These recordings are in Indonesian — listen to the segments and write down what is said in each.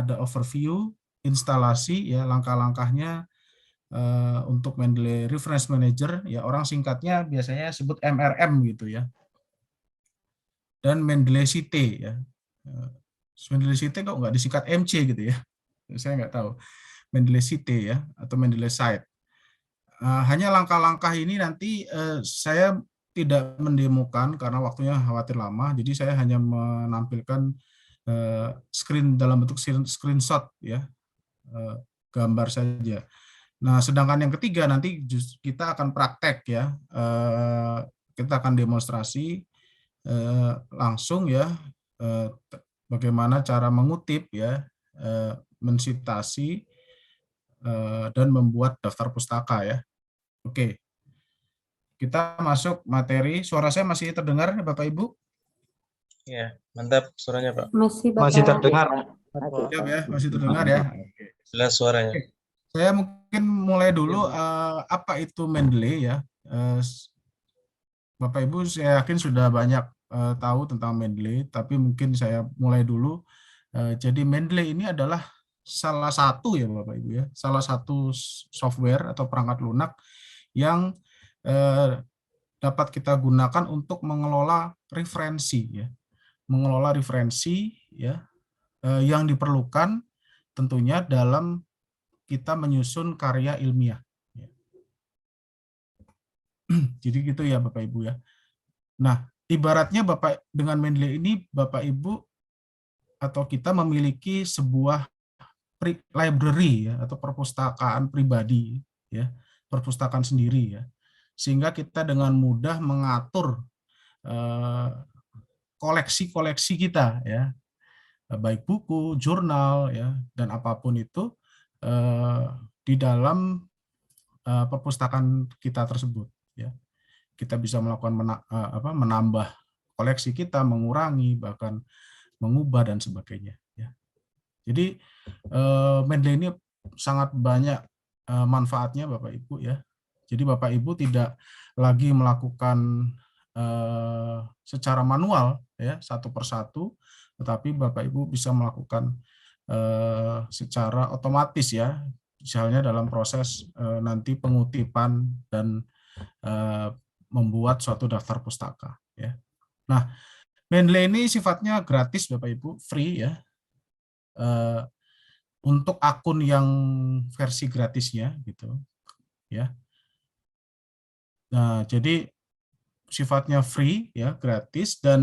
ada overview, instalasi, ya langkah-langkahnya untuk Mendeley Reference Manager, ya orang singkatnya biasanya sebut MRM gitu ya. Dan Mendeley Cite ya. Mendeley Cite kok nggak disingkat MC gitu ya? Saya nggak tahu. Mendeley Cite ya atau Mendeley Site. Hanya langkah-langkah ini nanti saya tidak mendemokan karena waktunya khawatir lama, jadi saya hanya menampilkan screen dalam bentuk screenshot ya, gambar saja. Nah, sedangkan yang ketiga nanti kita akan praktek ya, kita akan demonstrasi langsung ya, bagaimana cara mengutip ya, mensitasi dan membuat daftar pustaka ya. Oke, kita masuk materi. Suara saya masih terdengar, Bapak Ibu? Ya, mantap suaranya Pak. Masih terdengar. Siap ya, masih terdengar ya. Oke. Jelas suaranya. Saya mungkin mulai dulu apa itu Mendeley ya. Bapak Ibu saya yakin sudah banyak tahu tentang Mendeley, tapi mungkin saya mulai dulu. Jadi Mendeley ini adalah salah satu ya Bapak Ibu ya, salah satu software atau perangkat lunak yang dapat kita gunakan untuk mengelola referensi ya, mengelola referensi ya yang diperlukan tentunya dalam kita menyusun karya ilmiah. Jadi gitu ya Bapak Ibu ya. Nah, ibaratnya Bapak dengan Mendeley ini Bapak Ibu atau kita memiliki sebuah library ya atau perpustakaan pribadi ya, perpustakaan sendiri ya. Sehingga kita dengan mudah mengatur koleksi-koleksi kita ya, baik buku, jurnal ya, dan apapun itu di dalam perpustakaan kita tersebut ya. Kita bisa melakukan menambah koleksi kita, mengurangi, bahkan mengubah dan sebagainya ya. Jadi Mendeley ini sangat banyak manfaatnya Bapak Ibu ya. Jadi Bapak Ibu tidak lagi melakukan secara manual ya satu persatu, tetapi Bapak Ibu bisa melakukan secara otomatis ya, misalnya dalam proses nanti pengutipan dan membuat suatu daftar pustaka ya. Nah, Mendeley ini sifatnya gratis Bapak Ibu, free ya. Untuk akun yang versi gratisnya gitu ya. Nah, jadi sifatnya free ya, gratis dan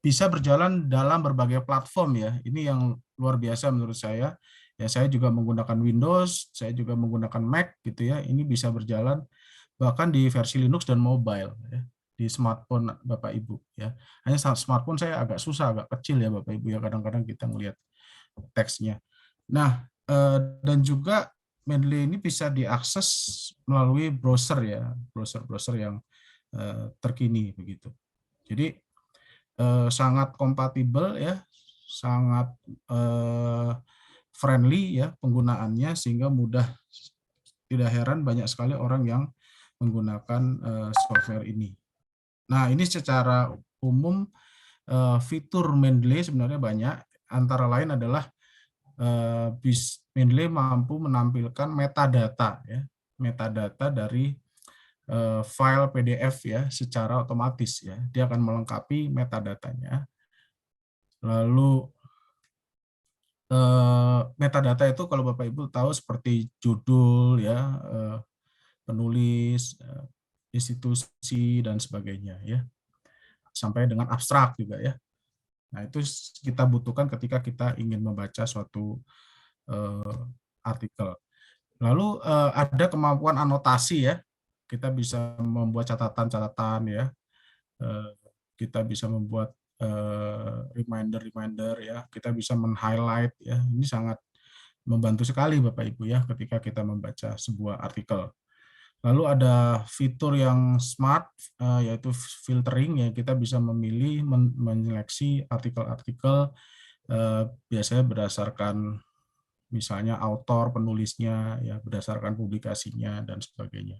bisa berjalan dalam berbagai platform ya. Ini yang luar biasa menurut saya. Ya, saya juga menggunakan Windows, saya juga menggunakan Mac gitu ya. Ini bisa berjalan bahkan di versi Linux dan mobile ya, di smartphone Bapak Ibu ya. Hanya smartphone saya agak susah, agak kecil ya Bapak Ibu ya, kadang-kadang kita melihat teksnya. Nah, dan juga Mendeley ini bisa diakses melalui browser ya, browser-browser yang terkini begitu. Jadi sangat kompatibel ya, sangat friendly ya penggunaannya, sehingga mudah, tidak heran banyak sekali orang yang menggunakan software ini. Nah, ini secara umum fitur Mendeley sebenarnya banyak, antara lain adalah Mendeley mampu menampilkan metadata ya, metadata dari file PDF ya secara otomatis ya. Dia akan melengkapi metadatanya. Lalu metadata itu kalau Bapak Ibu tahu seperti judul ya, penulis, institusi dan sebagainya ya. Sampai dengan abstrak juga ya. Nah, itu kita butuhkan ketika kita ingin membaca suatu artikel. Lalu ada kemampuan anotasi ya. Kita bisa membuat catatan-catatan ya. Kita bisa membuat reminder-reminder ya. Kita bisa men-highlight ya. Ini sangat membantu sekali Bapak Ibu ya ketika kita membaca sebuah artikel. Lalu ada fitur yang smart, yaitu filtering ya. Kita bisa memilih, menyeleksi artikel-artikel biasanya berdasarkan misalnya autor, penulisnya, ya berdasarkan publikasinya dan sebagainya.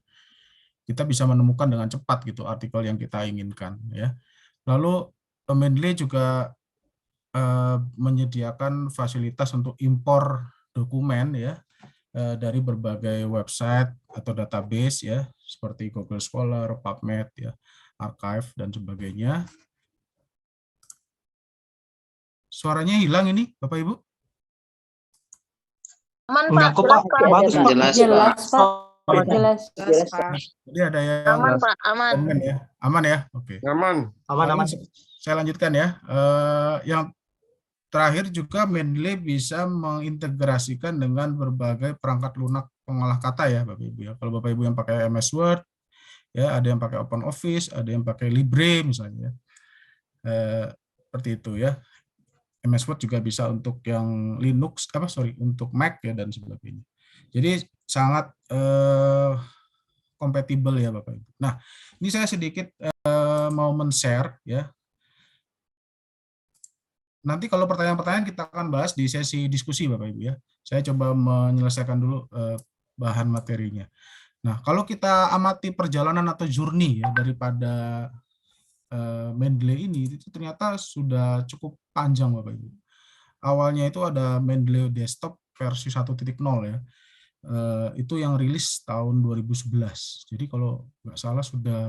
Kita bisa menemukan dengan cepat gitu artikel yang kita inginkan ya. Lalu Mendeley juga menyediakan fasilitas untuk impor dokumen ya dari berbagai website atau database ya seperti Google Scholar, PubMed ya, Archive dan sebagainya. Suaranya hilang ini, Bapak Ibu? Aman, Enggak Pak. kok, Jelas, Pak. Pak. Bagus, Pak. Jelas, Jelas, Pak. Sorry, Jelas. Jelas, Pak. Jadi ada yang Aman, Pak. Aman. komen ya, aman ya, oke. Aman. Aman. Saya lanjutkan ya. Yang terakhir juga Mendeley bisa mengintegrasikan dengan berbagai perangkat lunak pengolah kata ya, Bapak Ibu ya. Kalau Bapak Ibu yang pakai MS Word, ya ada yang pakai OpenOffice, ada yang pakai Libre misalnya. Seperti itu ya. MS Word juga bisa untuk yang Linux, untuk Mac ya dan sebagainya. Jadi sangat kompatibel ya Bapak Ibu. Nah, ini saya sedikit mau men-share ya. Nanti kalau pertanyaan-pertanyaan kita akan bahas di sesi diskusi Bapak Ibu ya. Saya coba menyelesaikan dulu bahan materinya. Nah, kalau kita amati perjalanan atau journey ya daripada Mendeley ini itu ternyata sudah cukup panjang Bapak Ibu. Awalnya itu ada Mendeley Desktop versi 1.0 ya. Itu yang rilis tahun 2011. Jadi kalau nggak salah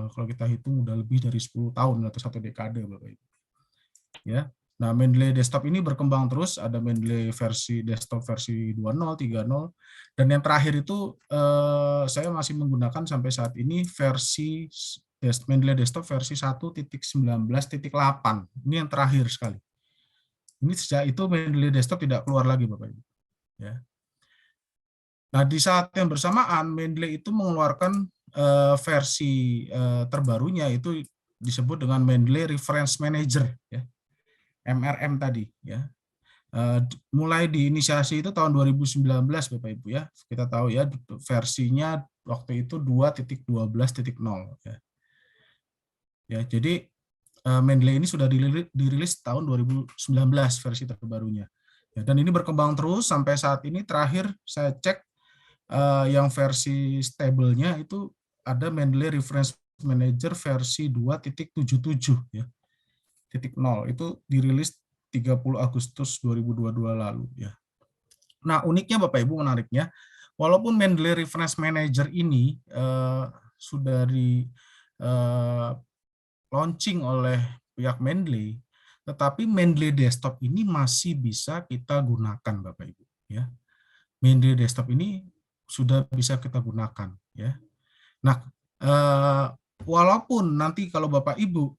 kalau kita hitung udah lebih dari 10 tahun atau 1 dekade Bapak Ibu. Ya. Nah, Mendeley Desktop ini berkembang terus, ada Mendeley versi desktop versi 2.0, 3.0, dan yang terakhir itu saya masih menggunakan sampai saat ini versi Mendeley Desktop versi 1.19.8. Ini yang terakhir sekali. Ini sejak itu Mendeley Desktop tidak keluar lagi Bapak Ibu. Ya. Nah, di saat yang bersamaan Mendeley itu mengeluarkan versi terbarunya itu disebut dengan Mendeley Reference Manager ya. MRM tadi ya. Mulai diinisiasi itu tahun 2019 Bapak Ibu ya. Kita tahu ya versinya waktu itu 2.12.0 ya. Ya, jadi Mendeley ini sudah dirilis tahun 2019 versi terbarunya. Ya, dan ini berkembang terus sampai saat ini. Terakhir saya cek yang versi stable-nya itu ada Mendeley Reference Manager versi 2.77 ya. 0 itu dirilis 30 Agustus 2022 lalu ya. Nah, uniknya Bapak Ibu, menariknya, walaupun Mendeley Reference Manager ini sudah di launching oleh pihak Mendeley, tetapi Mendeley Desktop ini masih bisa kita gunakan Bapak Ibu ya. Mendeley Desktop ini sudah bisa kita gunakan ya. Nah, walaupun nanti kalau Bapak Ibu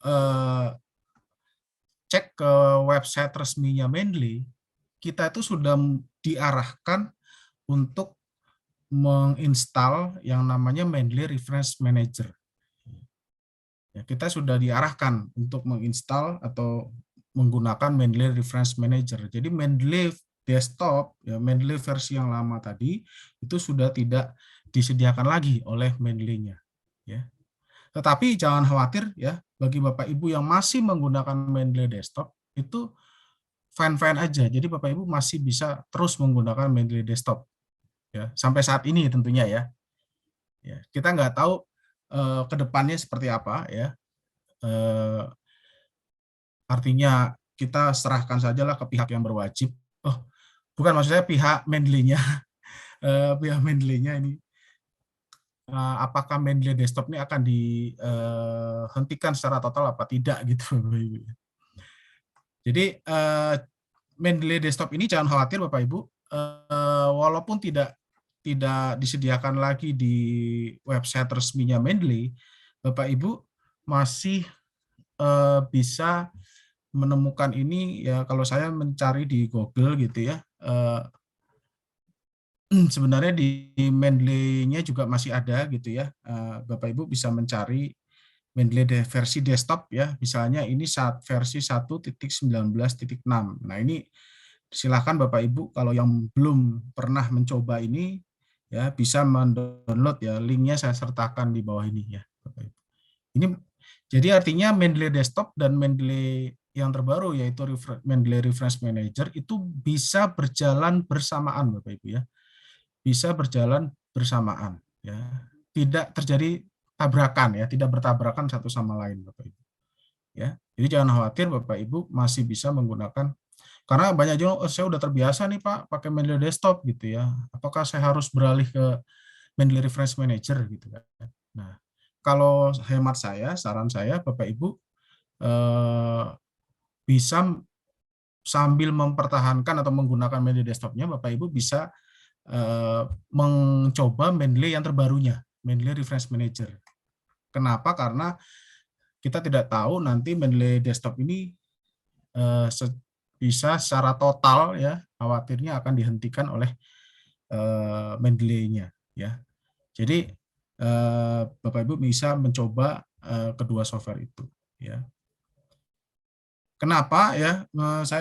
cek ke website resminya Mendeley, kita itu sudah diarahkan untuk menginstal yang namanya Mendeley Reference Manager. Ya, kita sudah diarahkan untuk menginstal atau menggunakan Mendeley Reference Manager. Jadi Mendeley Desktop, ya, Mendeley versi yang lama tadi, itu sudah tidak disediakan lagi oleh Mendeley-nya. Ya. Tetapi jangan khawatir ya, bagi Bapak Ibu yang masih menggunakan Mendeley Desktop itu fine-fine aja. Jadi Bapak Ibu masih bisa terus menggunakan Mendeley Desktop ya, sampai saat ini tentunya ya. Ya, kita nggak tahu ke depannya seperti apa ya. Artinya kita serahkan sajalah ke pihak yang berwajib. Oh, bukan maksud saya pihak Mendeley-nya. Pihak Mendeley-nya ini apakah Mendeley Desktop ini akan dihentikan secara total apa tidak gitu Bapak Ibu. Jadi Mendeley Desktop ini jangan khawatir Bapak Ibu, walaupun tidak disediakan lagi di website resminya Mendeley, Bapak Ibu masih bisa menemukan ini ya. Kalau saya mencari di Google gitu ya, sebenarnya di Mendeley-nya juga masih ada gitu ya. Bapak Ibu bisa mencari Mendeley versi desktop ya. Misalnya ini versi 1.19.6. Nah, ini silakan Bapak Ibu kalau yang belum pernah mencoba ini ya bisa mendownload ya. Linknya saya sertakan di bawah ini ya, Bapak Ibu. Ini jadi artinya Mendeley Desktop dan Mendeley yang terbaru yaitu Mendeley Reference Manager itu bisa berjalan bersamaan Bapak Ibu ya. Bisa berjalan bersamaan ya, tidak terjadi tabrakan ya, tidak bertabrakan satu sama lain Bapak Ibu ya. Jadi jangan khawatir Bapak Ibu masih bisa menggunakan Karena banyak juga, "Oh, saya udah terbiasa nih Pak pakai Mendeley Desktop gitu ya. Apakah saya harus beralih ke Mendeley Reference Manager gitu kan?" Nah, kalau hemat saya, saran saya Bapak Ibu bisa sambil mempertahankan atau menggunakan Mendeley Desktop-nya, Bapak Ibu bisa mencoba Mendeley yang terbarunya, Mendeley Reference Manager. Kenapa? Karena kita tidak tahu nanti Mendeley Desktop ini bisa secara total ya, khawatirnya akan dihentikan oleh Mendeley-nya ya. Jadi Bapak Ibu bisa mencoba kedua software itu ya. Kenapa ya?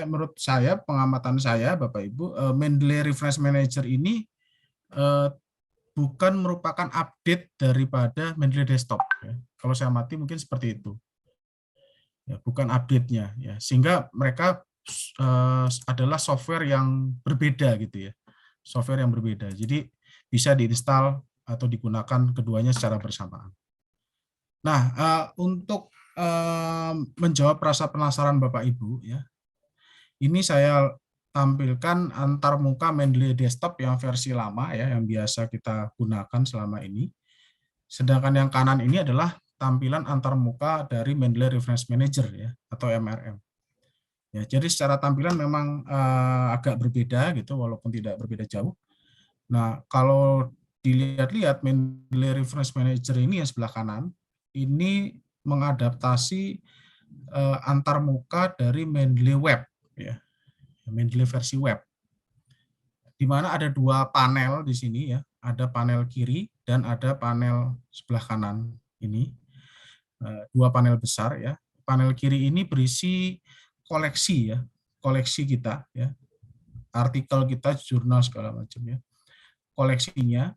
Menurut saya, pengamatan saya Bapak Ibu, Mendeley Reference Manager ini bukan merupakan update daripada Mendeley Desktop ya. Kalau saya amati mungkin seperti itu. Ya, bukan update-nya ya. Sehingga mereka adalah software yang berbeda gitu ya. Software yang berbeda. Jadi bisa diinstal atau digunakan keduanya secara bersamaan. Nah, untuk menjawab rasa penasaran Bapak Ibu ya, ini saya tampilkan antarmuka Mendeley Desktop yang versi lama ya, yang biasa kita gunakan selama ini. Sedangkan yang kanan ini adalah tampilan antarmuka dari Mendeley Reference Manager ya, atau MRM. Ya, jadi secara tampilan memang agak berbeda gitu, walaupun tidak berbeda jauh. Nah, kalau dilihat-lihat Mendeley Reference Manager ini yang sebelah kanan, ini mengadaptasi antarmuka dari Mendeley Web, ya, Mendeley versi web, di mana ada dua panel di sini ya, ada panel kiri dan ada panel sebelah kanan ini, dua panel besar ya. Panel kiri ini berisi koleksi ya, koleksi kita ya, artikel kita, jurnal segala macam ya, koleksinya.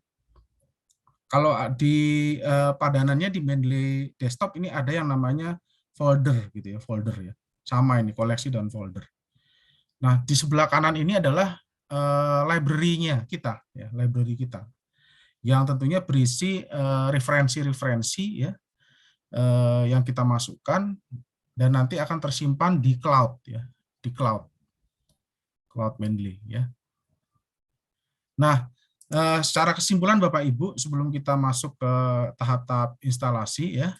Kalau di padanannya di Mendeley Desktop ini ada yang namanya folder gitu ya, folder ya. Sama ini koleksi dan folder. Nah, di sebelah kanan ini adalah library-nya kita ya, library kita. Yang tentunya berisi referensi-referensi ya, yang kita masukkan dan nanti akan tersimpan di cloud ya, di cloud Mendeley ya. Nah, secara kesimpulan Bapak Ibu, sebelum kita masuk ke tahap-tahap instalasi ya,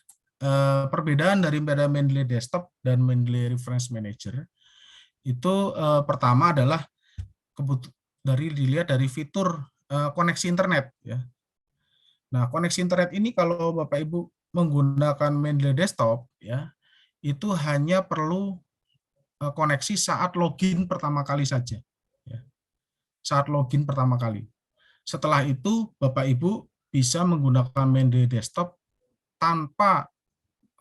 perbedaan dari Mendeley Desktop dan Mendeley Reference Manager itu pertama adalah dilihat dari fitur koneksi internet ya. Nah, koneksi internet ini kalau Bapak Ibu menggunakan Mendeley Desktop ya, itu hanya perlu koneksi saat login pertama kali saja ya. Saat login pertama kali. Setelah itu, Bapak Ibu bisa menggunakan Mendeley Desktop tanpa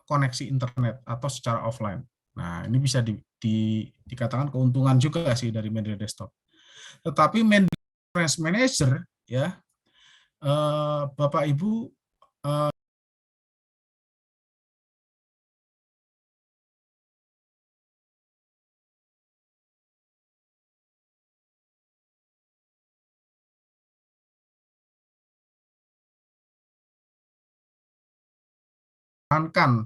koneksi internet atau secara offline. Nah, ini bisa dikatakan keuntungan juga sih dari Mendeley Desktop. Tetapi Mendeley Reference Manager, ya, Bapak Ibu sarankan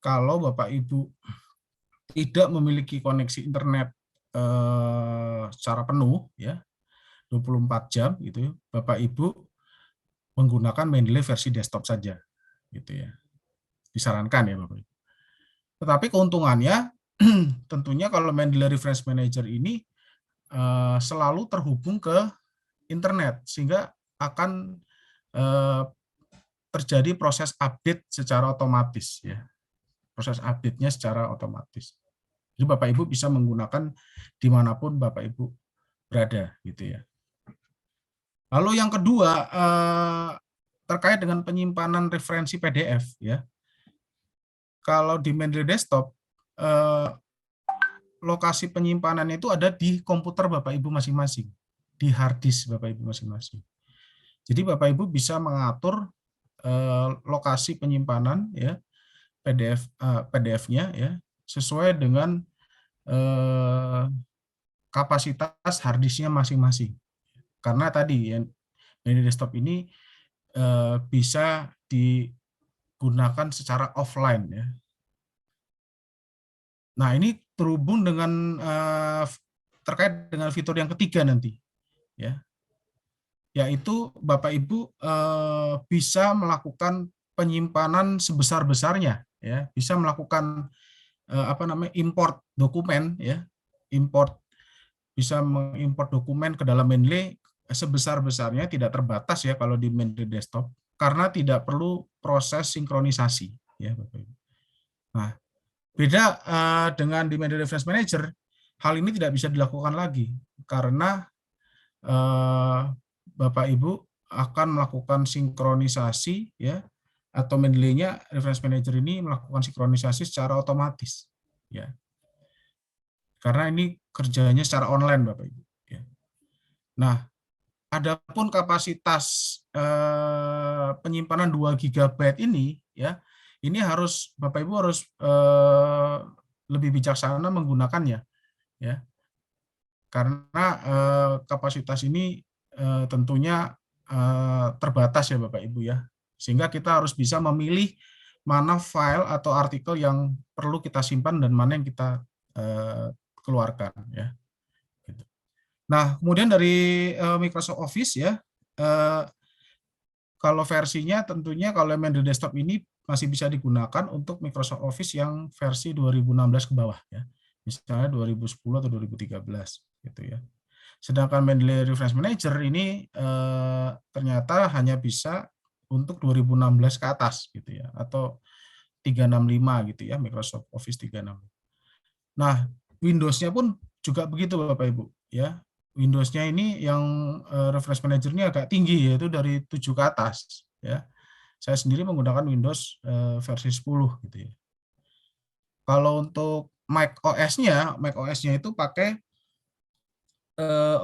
kalau Bapak Ibu tidak memiliki koneksi internet secara penuh, ya, 24 jam gitu, Bapak Ibu menggunakan Mendeley versi desktop saja, gitu ya. Disarankan ya Bapak Ibu. Tetapi keuntungannya tentunya kalau Mendeley Reference Manager ini selalu terhubung ke internet, sehingga akan terjadi proses update secara otomatis ya. Proses update-nya secara otomatis. Jadi Bapak Ibu bisa menggunakan dimanapun Bapak Ibu berada gitu ya. Lalu yang kedua terkait dengan penyimpanan referensi PDF ya. Kalau di Mendeley Desktop lokasi penyimpanan itu ada di komputer Bapak Ibu masing-masing, di hard disk Bapak Ibu masing-masing. Jadi Bapak Ibu bisa mengatur lokasi penyimpanan ya PDF-nya ya sesuai dengan kapasitas hard disk-nya masing-masing. Karena tadi yang Mendeley Desktop ini bisa digunakan secara offline ya. Nah, ini terhubung dengan terkait dengan fitur yang ketiga nanti, ya, yaitu Bapak Ibu bisa melakukan penyimpanan sebesar-besarnya, ya, bisa melakukan import dokumen, ya, import, bisa mengimport dokumen ke dalam Mendeley sebesar-besarnya, tidak terbatas ya kalau di Mendeley desktop, karena tidak perlu proses sinkronisasi, ya Bapak Ibu. Nah, beda dengan di Mendeley Reference Manager, hal ini tidak bisa dilakukan lagi karena Bapak Ibu akan melakukan sinkronisasi, ya, atau Mendeley-nya Reference Manager ini melakukan sinkronisasi secara otomatis, ya. Karena ini kerjanya secara online, Bapak Ibu, ya. Nah, adapun kapasitas penyimpanan 2 GB ini, ya, ini harus Bapak Ibu harus lebih bijaksana menggunakannya, ya. Karena kapasitas ini tentunya terbatas ya Bapak Ibu ya. Sehingga kita harus bisa memilih mana file atau artikel yang perlu kita simpan dan mana yang kita keluarkan ya. Nah, kemudian dari Microsoft Office ya, kalau versinya tentunya kalau Mendeley Desktop ini masih bisa digunakan untuk Microsoft Office yang versi 2016 ke bawah ya. Misalnya 2010 atau 2013 gitu ya. Sedangkan Mendeley Reference Manager ini ternyata hanya bisa untuk 2016 ke atas gitu ya, atau 365 gitu ya, Microsoft Office 365. Nah, Windows-nya pun juga begitu Bapak Ibu ya. Windows-nya ini yang Reference Manager-nya agak tinggi, yaitu dari 7 ke atas ya. Saya sendiri menggunakan Windows versi 10 gitu ya. Kalau untuk Mac OS-nya itu pakai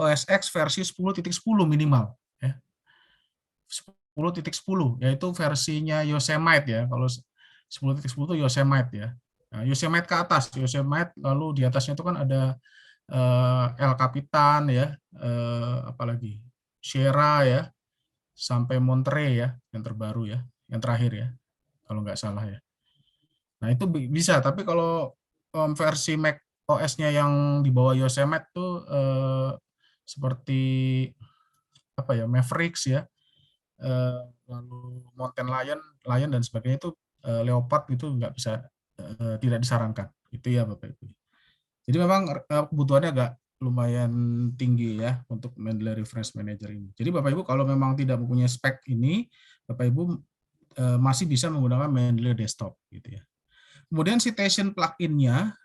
OS X versi 10.10 minimal ya. 10.10 yaitu versinya Yosemite ya. Kalau 10.10 itu Yosemite ya. Nah, Yosemite ke atas, Yosemite lalu di atasnya itu kan ada El Capitan ya, apalagi Sierra ya, sampai Monterey ya, yang terbaru ya, yang terakhir ya, kalau nggak salah ya. Nah itu bisa, tapi kalau versi Mac OS-nya yang di bawah Yosemite tuh seperti apa ya, Mavericks ya, lalu Mountain Lion dan sebagainya itu Leopard itu nggak bisa, tidak disarankan, itu ya Bapak Ibu. Jadi memang kebutuhannya agak lumayan tinggi ya untuk Mendeley Reference Manager ini. Jadi Bapak Ibu kalau memang tidak mempunyai spek ini, Bapak Ibu masih bisa menggunakan Mendeley Desktop gitu ya. Kemudian citation plugin-nya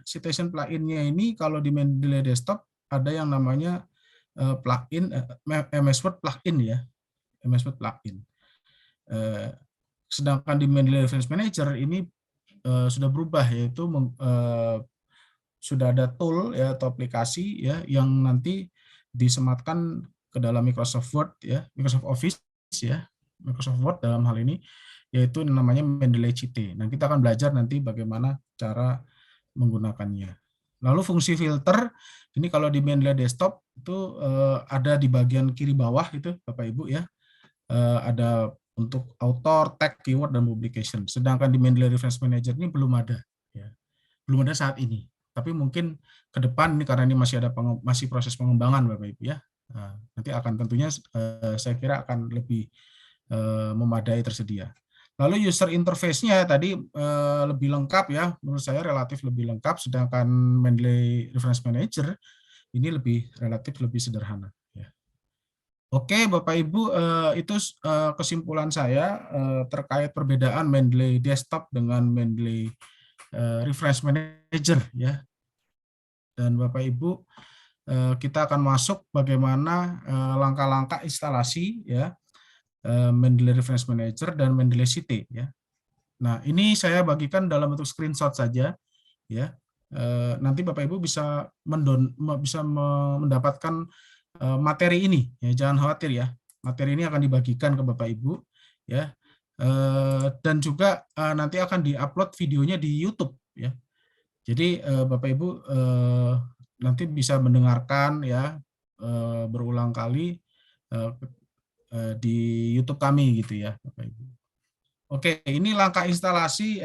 ini kalau di Mendeley Desktop ada yang namanya plugin MS Word plugin ya, MS Word plugin. Sedangkan di Mendeley Reference Manager ini sudah berubah, yaitu sudah ada tool ya atau aplikasi ya yang nanti disematkan ke dalam Microsoft Word ya, Microsoft Office ya, Microsoft Word dalam hal ini, yaitu namanya Mendeley CT. Nah, kita akan belajar nanti bagaimana cara menggunakannya. Lalu fungsi filter, ini kalau di Mendeley Desktop itu ada di bagian kiri bawah itu Bapak Ibu ya, ada untuk author, tag, keyword, dan publication. Sedangkan di Mendeley Reference Manager ini belum ada, ya. Belum ada saat ini. Tapi mungkin ke depan ini karena ini masih proses pengembangan Bapak Ibu ya. Nah, nanti akan tentunya saya kira akan lebih memadai tersedia. Lalu user interface-nya tadi lebih lengkap ya, menurut saya relatif lebih lengkap, sedangkan Mendeley Reference Manager ini relatif lebih sederhana. Ya. Oke, Bapak Ibu, itu kesimpulan saya terkait perbedaan Mendeley Desktop dengan Mendeley Reference Manager ya. Dan Bapak Ibu, kita akan masuk bagaimana langkah-langkah instalasi ya Mendeley Reference Manager dan Mendeley CT ya. Nah, ini saya bagikan dalam bentuk screenshot saja ya. Nanti Bapak Ibu bisa mendapatkan materi ini ya, jangan khawatir ya. Materi ini akan dibagikan ke Bapak Ibu ya. Dan juga nanti akan diupload videonya di YouTube ya. Jadi Bapak Ibu nanti bisa mendengarkan ya berulang kali di YouTube kami gitu ya Bapak Ibu. Oke, ini langkah instalasi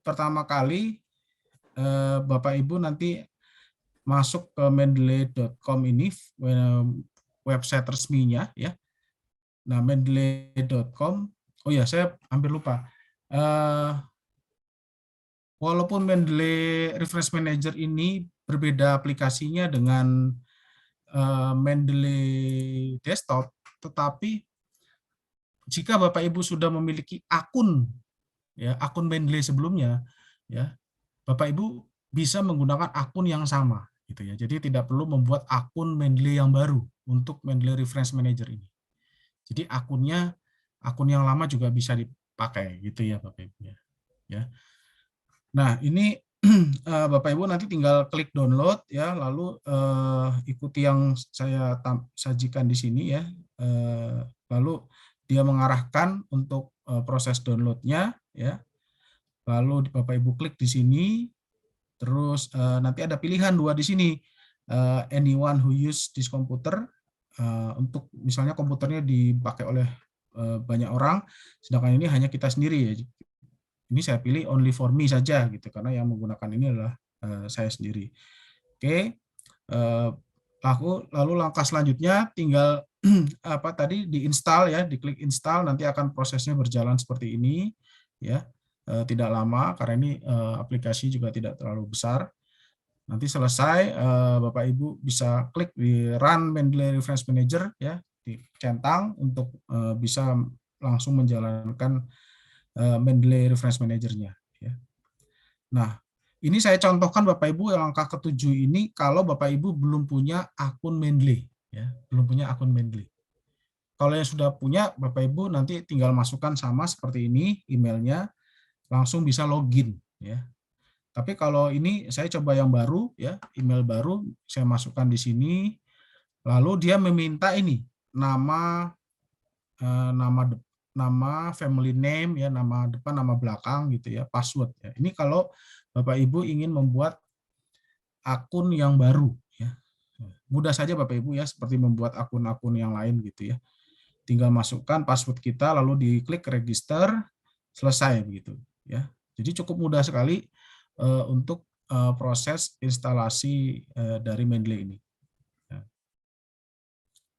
pertama kali Bapak Ibu nanti masuk ke mendeley.com ini, website resminya ya. Nah, mendeley.com, oh ya saya hampir lupa. Walaupun Mendeley Reference Manager ini berbeda aplikasinya dengan Mendeley Desktop, tetapi jika Bapak Ibu sudah memiliki akun ya, akun Mendeley sebelumnya ya, Bapak Ibu bisa menggunakan akun yang sama gitu ya. Jadi tidak perlu membuat akun Mendeley yang baru untuk Mendeley Reference Manager ini. Jadi akun yang lama juga bisa dipakai gitu ya Bapak Ibu ya. Ya. Nah, ini Bapak Ibu nanti tinggal klik download ya, lalu ikuti yang saya sajikan di sini ya. Lalu dia mengarahkan untuk proses downloadnya ya. Lalu Bapak Ibu klik di sini, terus nanti ada pilihan dua di sini. Anyone who use this computer, untuk misalnya komputernya dipakai oleh banyak orang, sedangkan ini hanya kita sendiri ya. Ini saya pilih only for me saja gitu, karena yang menggunakan ini adalah saya sendiri. Oke, lalu langkah selanjutnya tinggal apa tadi diinstal ya, diklik install, nanti akan prosesnya berjalan seperti ini ya. Tidak lama karena ini aplikasi juga tidak terlalu besar. Nanti selesai Bapak Ibu bisa klik di Run Mendeley Reference Manager ya, dicentang untuk bisa langsung menjalankan Mendeley Reference Manager-nya. Ya. Nah, ini saya contohkan Bapak Ibu yang langkah ketujuh ini kalau Bapak Ibu belum punya akun Mendeley, ya, belum punya akun Mendeley. Kalau yang sudah punya, Bapak Ibu nanti tinggal masukkan sama seperti ini emailnya, langsung bisa login, ya. Tapi kalau ini saya coba yang baru, ya, email baru saya masukkan di sini, lalu dia meminta ini nama family name ya, nama depan, nama belakang gitu ya, password ya. Ini kalau Bapak Ibu ingin membuat akun yang baru ya. Mudah saja Bapak Ibu ya, seperti membuat akun-akun yang lain gitu ya. Tinggal masukkan password kita lalu diklik register, selesai begitu ya. Jadi cukup mudah sekali untuk proses instalasi dari Mendeley ini.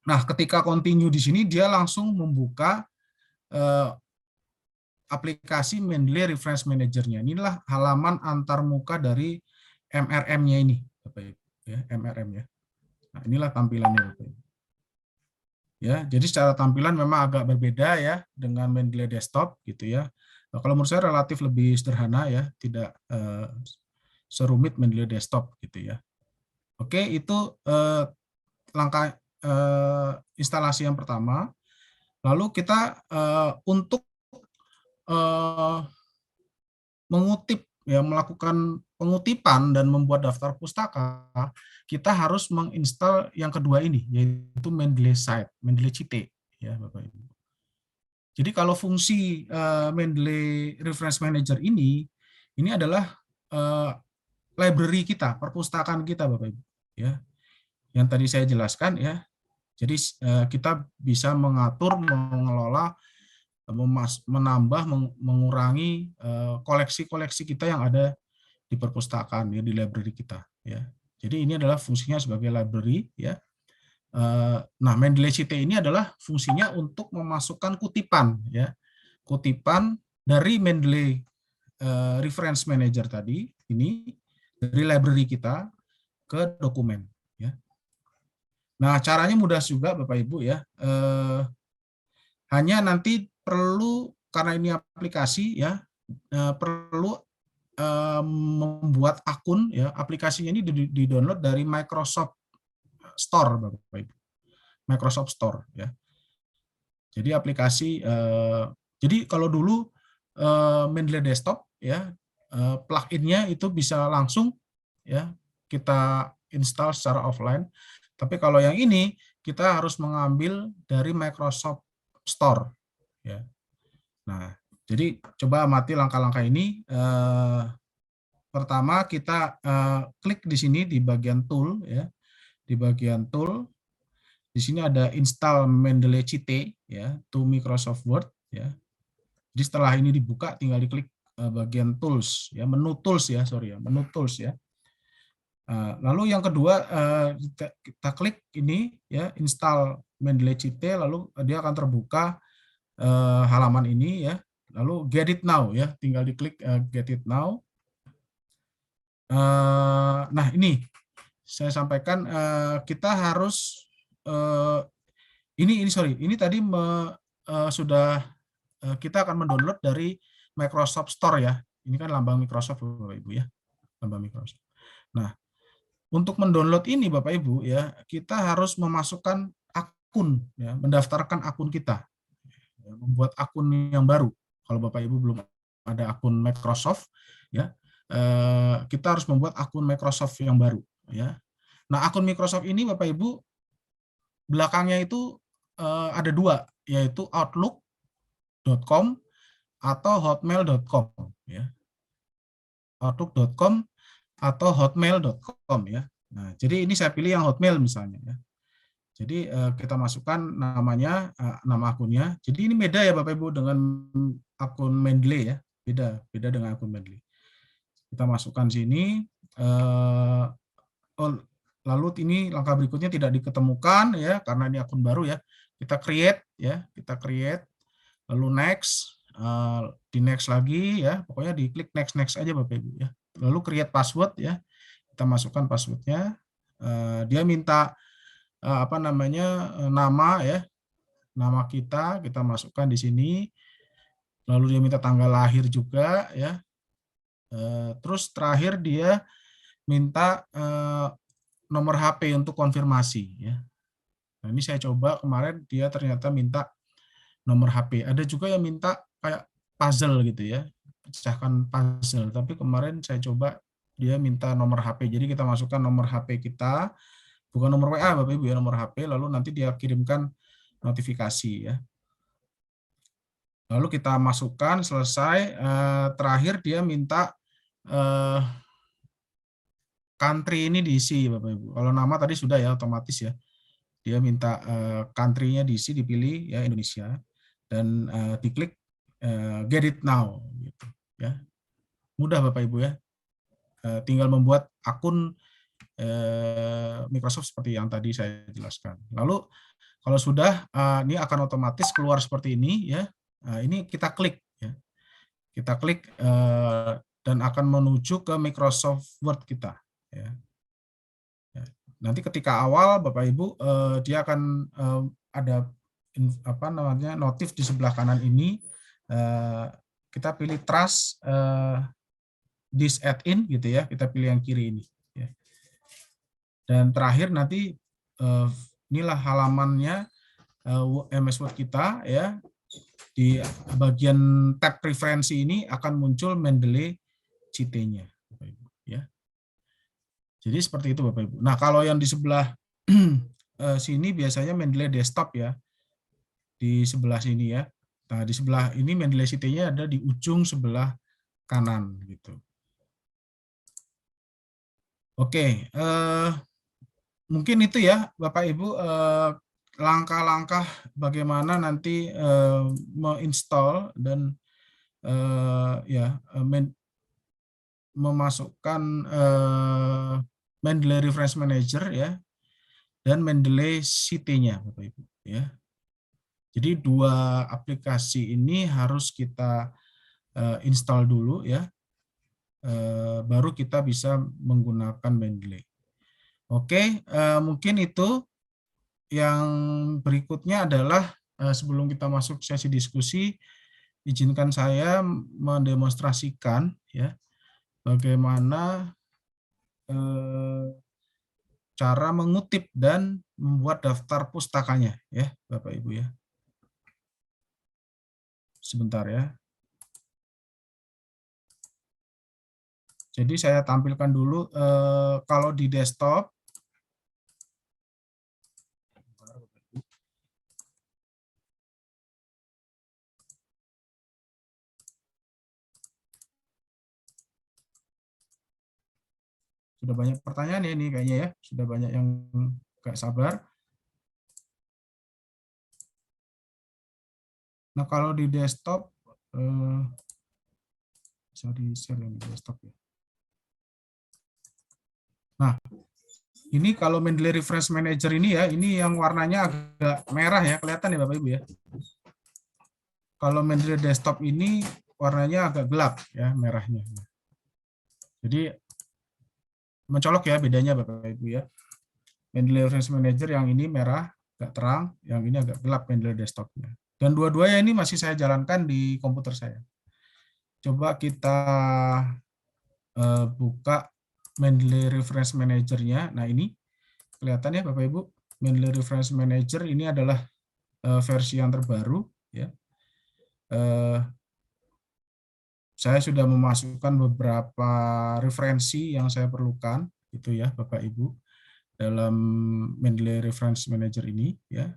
Nah, ketika continue di sini dia langsung membuka aplikasi Mendeley Reference Manager-nya. Inilah halaman antarmuka dari MRM-nya ini, Bapak Ibu, ya, MRM ya. Nah, inilah tampilannya, Bapak Ibu. Ya, jadi secara tampilan memang agak berbeda ya dengan Mendeley Desktop gitu ya. Nah, kalau menurut saya relatif lebih sederhana ya, tidak serumit Mendeley Desktop gitu ya. Oke, itu langkah instalasi yang pertama. Lalu kita untuk mengutip ya, melakukan pengutipan dan membuat daftar pustaka, kita harus menginstal yang kedua ini, yaitu Mendeley Site, Mendeley Cite ya Bapak Ibu. Jadi kalau fungsi Mendeley Reference Manager ini adalah library kita, perpustakaan kita Bapak Ibu ya. Yang tadi saya jelaskan ya. Jadi kita bisa mengatur, mengelola, menambah, mengurangi koleksi-koleksi kita yang ada di perpustakaan ya, di library kita ya. Jadi ini adalah fungsinya sebagai library ya. Nah, Mendeley Cite ini adalah fungsinya untuk memasukkan kutipan ya. Kutipan dari Mendeley Reference Manager tadi ini dari library kita ke dokumen ya. Nah, caranya mudah juga Bapak Ibu ya. Hanya nanti perlu, karena ini aplikasi ya, perlu membuat akun ya. Aplikasinya ini di-download dari Microsoft Store Bapak Ibu. Microsoft Store ya. Jadi aplikasi jadi kalau dulu Mendeley Desktop ya, plugin-nya itu bisa langsung ya kita install secara offline. Tapi kalau yang ini kita harus mengambil dari Microsoft Store ya. Nah, jadi coba amati langkah-langkah ini. Pertama kita klik di sini di bagian tool ya. Di bagian tool di sini ada install Mendeley Cite ya to Microsoft Word ya. Jadi setelah ini dibuka tinggal diklik bagian tools ya, menu tools ya, menu tools ya. Lalu yang kedua, kita klik ini ya, install Mendeley Cheat, lalu dia akan terbuka halaman ini ya. Lalu get it now ya, tinggal diklik get it now. Nah ini saya sampaikan, kita harus ini tadi sudah kita akan mendownload dari Microsoft Store ya. Ini kan lambang Microsoft Bapak Ibu ya, lambang Microsoft. Nah, untuk mendownload ini Bapak Ibu ya, kita harus memasukkan akun ya, mendaftarkan akun kita. Ya, membuat akun yang baru. Kalau Bapak Ibu belum ada akun Microsoft ya, kita harus membuat akun Microsoft yang baru ya. Nah, akun Microsoft ini Bapak Ibu belakangnya itu ada dua, yaitu outlook.com atau hotmail.com ya. Outlook.com atau hotmail.com ya. Nah, jadi ini saya pilih yang Hotmail misalnya ya. Jadi kita masukkan namanya, nama akunnya. Jadi ini beda ya Bapak Ibu dengan akun Mendeley ya. Beda dengan akun Mendeley. Kita masukkan sini. Lalu ini langkah berikutnya tidak diketemukan ya, karena ini akun baru ya. Kita create ya, lalu next, di next lagi ya, pokoknya diklik next aja Bapak Ibu ya. Lalu create password ya, kita masukkan passwordnya. Dia minta nama ya, nama kita masukkan di sini. Lalu dia minta tanggal lahir juga ya. Terus terakhir dia minta nomor HP untuk konfirmasi ya. Nah, ini saya coba kemarin, dia ternyata minta nomor HP. Ada juga yang minta kayak puzzle gitu ya, pecahkan puzzle. Tapi kemarin saya coba dia minta nomor HP. Jadi kita masukkan nomor HP kita, bukan nomor WA Bapak Ibu ya, nomor HP, lalu nanti dia kirimkan notifikasi ya. Lalu kita masukkan, selesai. Terakhir dia minta country ini diisi Bapak Ibu. Kalau nama tadi sudah ya, otomatis ya. Dia minta country-nya diisi, dipilih ya Indonesia, dan diklik get it now gitu ya. Mudah Bapak Ibu ya. Tinggal membuat akun Microsoft seperti yang tadi saya jelaskan. Lalu kalau sudah, ini akan otomatis keluar seperti ini ya. Ini kita klik ya. Kita klik dan akan menuju ke Microsoft Word kita ya. Nanti ketika awal Bapak Ibu, dia akan ada notif di sebelah kanan ini. Kita pilih trust this add-in gitu ya, kita pilih yang kiri ini ya. Dan terakhir nanti inilah halamannya MS Word kita ya. Di bagian tab preferensi ini akan muncul Mendeley Cheat-nya Bapak Ibu ya. Jadi seperti itu Bapak Ibu. Nah, kalau yang di sebelah sini biasanya Mendeley desktop ya. Di sebelah sini ya. Nah, di sebelah ini Mendeley Cheat-nya ada di ujung sebelah kanan gitu. Oke, mungkin itu ya Bapak Ibu, langkah-langkah bagaimana nanti menginstall dan memasukkan Mendeley Reference Manager ya, dan Mendeley Cheat-nya Bapak Ibu ya. Jadi dua aplikasi ini harus kita install dulu ya, baru kita bisa menggunakan Mendeley. Oke, mungkin itu. Yang berikutnya adalah sebelum kita masuk sesi diskusi, izinkan saya mendemonstrasikan ya bagaimana cara mengutip dan membuat daftar pustakanya ya Bapak Ibu ya. Sebentar ya. Jadi saya tampilkan dulu kalau di desktop. Sudah banyak pertanyaan ya ini kayaknya ya. Sudah banyak yang gak sabar. Nah, kalau di desktop bisa di-share yang di desktop ya. Nah, ini kalau Mendeley Reference Manager ini ya, ini yang warnanya agak merah ya, kelihatan ya Bapak Ibu ya. Kalau Mendeley Desktop ini warnanya agak gelap ya, merahnya. Jadi mencolok ya bedanya Bapak Ibu ya. Mendeley Reference Manager yang ini merah, agak terang, yang ini agak gelap Mendeley Desktopnya. Dan dua-duanya ini masih saya jalankan di komputer saya. Coba kita buka Mendeley Reference Manager-nya. Nah ini kelihatan ya Bapak Ibu, Mendeley Reference Manager ini adalah versi yang terbaru ya. Saya sudah memasukkan beberapa referensi yang saya perlukan itu ya Bapak Ibu dalam Mendeley Reference Manager ini ya.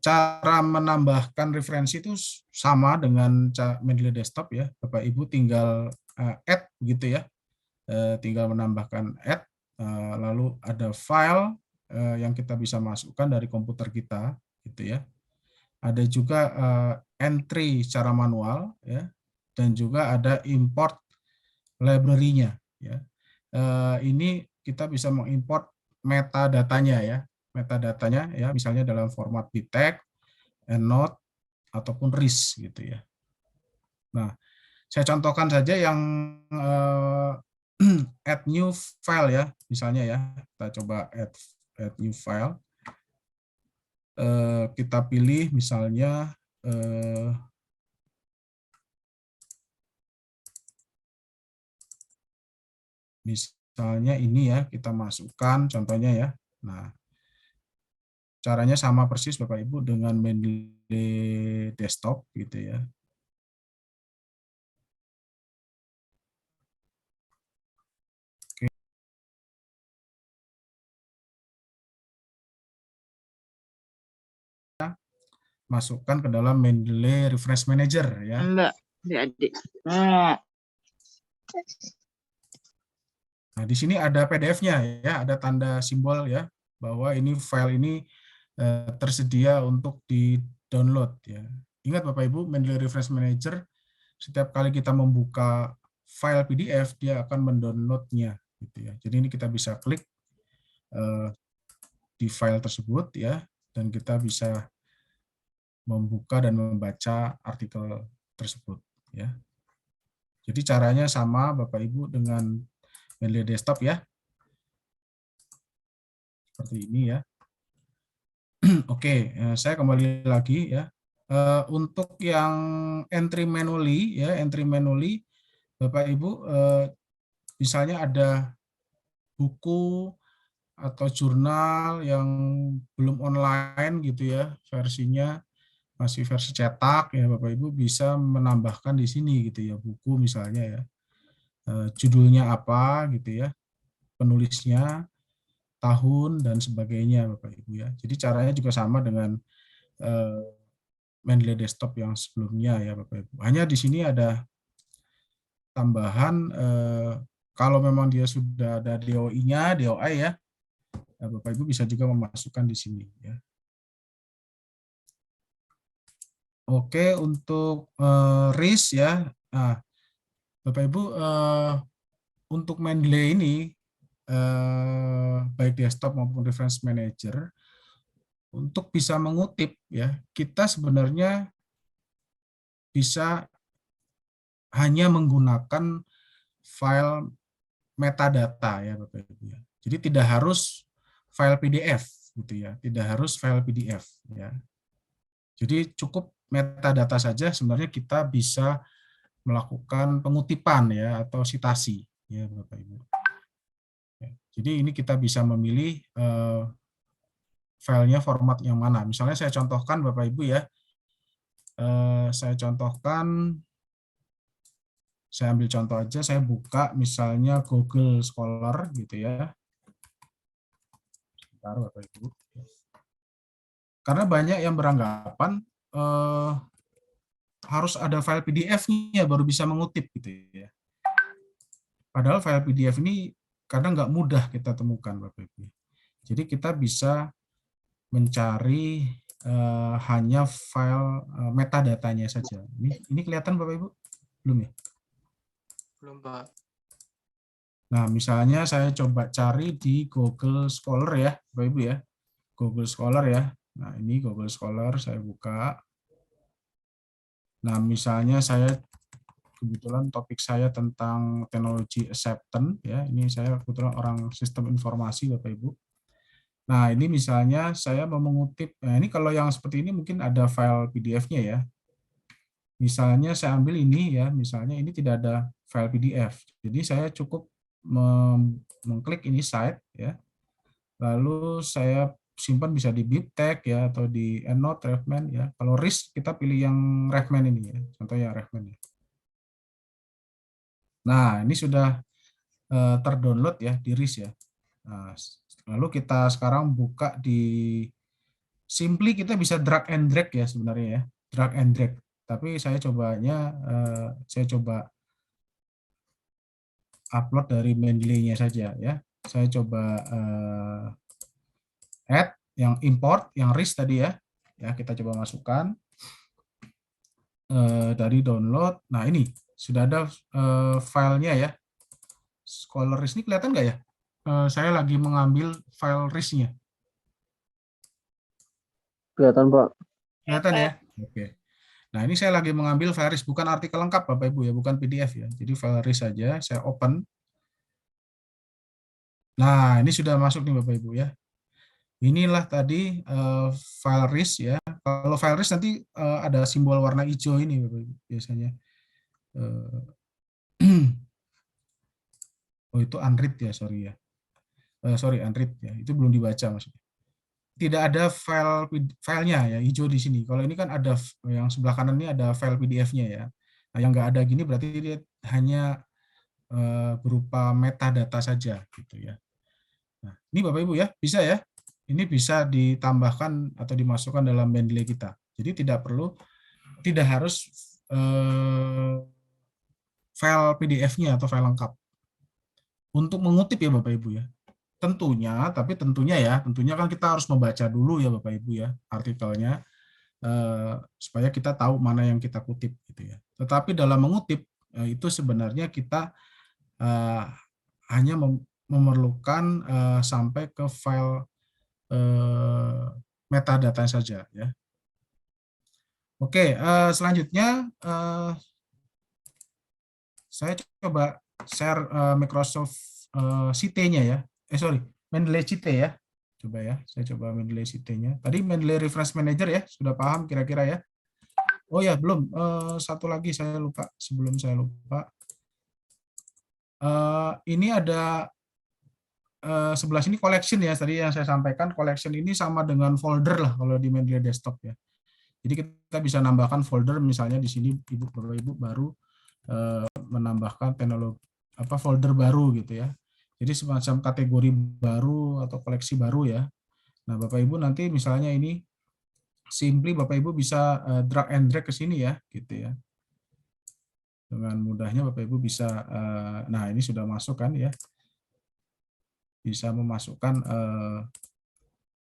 Cara menambahkan referensi itu sama dengan Mendeley Desktop ya Bapak Ibu, tinggal add gitu ya. Tinggal menambahkan add, lalu ada file yang kita bisa masukkan dari komputer kita gitu ya. Ada juga entry secara manual ya, dan juga ada import library-nya ya. Ini kita bisa mengimport metadatanya ya, metadatanya ya, misalnya dalam format btag, endnote ataupun RIS gitu ya. Nah, saya contohkan saja yang add new file ya, misalnya ya, kita coba add new file. Kita pilih misalnya misalnya ini ya, kita masukkan contohnya ya. Nah, caranya sama persis Bapak Ibu dengan Mendeley Desktop gitu ya. Oke. Masukkan ke dalam Mendeley Reference Manager ya. Enggak, adik. Nah, Nah, di sini ada PDF-nya ya, ada tanda simbol ya bahwa ini file ini tersedia untuk di-download ya. Ingat Bapak Ibu, Mendeley Reference Manager setiap kali kita membuka file PDF dia akan mendownloadnya gitu ya. Jadi ini kita bisa klik di file tersebut ya, dan kita bisa membuka dan membaca artikel tersebut ya. Jadi caranya sama Bapak Ibu dengan Mendeley Desktop ya. Seperti ini ya. Oke, saya kembali lagi ya. Untuk yang entry manually ya, entry manually Bapak Ibu misalnya ada buku atau jurnal yang belum online gitu ya, versinya masih versi cetak ya, Bapak Ibu bisa menambahkan di sini gitu ya, buku misalnya ya, judulnya apa gitu ya, penulisnya, tahun dan sebagainya Bapak Ibu ya. Jadi caranya juga sama dengan Mendeley Desktop yang sebelumnya ya Bapak Ibu. Hanya di sini ada tambahan kalau memang dia sudah ada DOI-nya, DOI ya, Bapak Ibu bisa juga memasukkan di sini ya. Oke, untuk RIS ya. Nah, Bapak Ibu untuk Mendeley ini baik desktop maupun reference manager untuk bisa mengutip ya, kita sebenarnya bisa hanya menggunakan file metadata ya Bapak Ibu ya. Jadi tidak harus file PDF gitu ya, tidak harus file PDF ya. Jadi cukup metadata saja sebenarnya kita bisa melakukan pengutipan ya atau sitasi ya Bapak Ibu. Ya, jadi ini kita bisa memilih filenya format yang mana. Misalnya saya contohkan Bapak Ibu ya, saya contohkan, saya ambil contoh aja, saya buka misalnya Google Scholar gitu ya. Sebentar Bapak Ibu. Karena banyak yang beranggapan harus ada file PDF-nya baru bisa mengutip gitu ya. Padahal file PDF ini kadang nggak mudah kita temukan Bapak Ibu. Jadi kita bisa mencari hanya file metadatanya saja. Ini kelihatan Bapak Ibu? Belum ya? belum Pak. Nah, misalnya saya coba cari di Google Scholar ya, Bapak Ibu ya. Google Scholar ya. Nah, ini Google Scholar saya buka. Nah, misalnya saya kebetulan topik saya tentang teknologi acceptance ya. Ini saya kebetulan orang sistem informasi Bapak Ibu. Nah, ini misalnya saya mau mengutip. Nah, ini kalau yang seperti ini mungkin ada file PDF-nya ya. Misalnya saya ambil ini ya, misalnya ini tidak ada file PDF. Jadi saya cukup mengklik ini site ya. Lalu saya simpan bisa di BibTeX ya atau di EndNote, Refman ya. Kalau RIS kita pilih yang Refman ini ya. Contohnya Refman ya. Nah, ini sudah terdownload ya di RIS ya. Nah, lalu kita sekarang buka di Simply, kita bisa drag and drag ya sebenarnya ya. Drag and drag. Tapi saya coba upload dari Mendeley-nya saja ya. Saya coba add yang import, yang RIS tadi ya. Ya, kita coba masukkan dari download. Nah, ini sudah ada filenya ya. Scholar RIS ini kelihatan nggak ya? Saya lagi mengambil file RIS-nya. Kelihatan, Pak. Kelihatan ya? Oke. Nah, ini saya lagi mengambil file RIS, bukan artikel lengkap Bapak Ibu ya, bukan PDF ya. Jadi file RIS saja, saya open. Nah, ini sudah masuk nih Bapak Ibu ya. Inilah tadi file RIS ya. Kalau file RIS nanti ada simbol warna hijau ini Bapak Ibu biasanya. Oh, itu unread ya, sorry ya. Sorry, unread ya. Itu belum dibaca maksudnya. Tidak ada filenya ya, hijau di sini. Kalau ini kan ada yang sebelah kanan ini ada file PDF-nya ya. Nah, yang nggak ada gini berarti dia hanya berupa metadata saja gitu ya. Nah, ini Bapak Ibu ya, bisa ya. Ini bisa ditambahkan atau dimasukkan dalam Mendeley kita. Jadi tidak harus file PDF-nya atau file lengkap. Untuk mengutip ya Bapak Ibu ya. Tentunya kan kita harus membaca dulu ya Bapak Ibu ya artikelnya supaya kita tahu mana yang kita kutip gitu ya. Tetapi dalam mengutip itu sebenarnya kita hanya memerlukan sampai ke file metadata saja ya. Oke, selanjutnya saya coba share Microsoft Cite-nya ya. Mendeley Cite ya. Coba ya, saya coba Mendeley Cite-nya. Tadi Mendeley Reference Manager ya, sudah paham kira-kira ya? Oh ya, belum. Satu lagi saya lupa, sebelum saya lupa. Ini ada sebelah sini collection ya, tadi yang saya sampaikan collection ini sama dengan folder lah kalau di Mendeley Desktop ya. Jadi kita bisa nambahkan folder misalnya di sini Bapak Ibu baru menambahkan teknologi folder baru gitu ya. Jadi semacam kategori baru atau koleksi baru ya. Nah, Bapak Ibu nanti misalnya ini simply Bapak Ibu bisa drag and drag ke sini ya, gitu ya. Dengan mudahnya Bapak Ibu bisa nah ini sudah masuk kan ya. Bisa memasukkan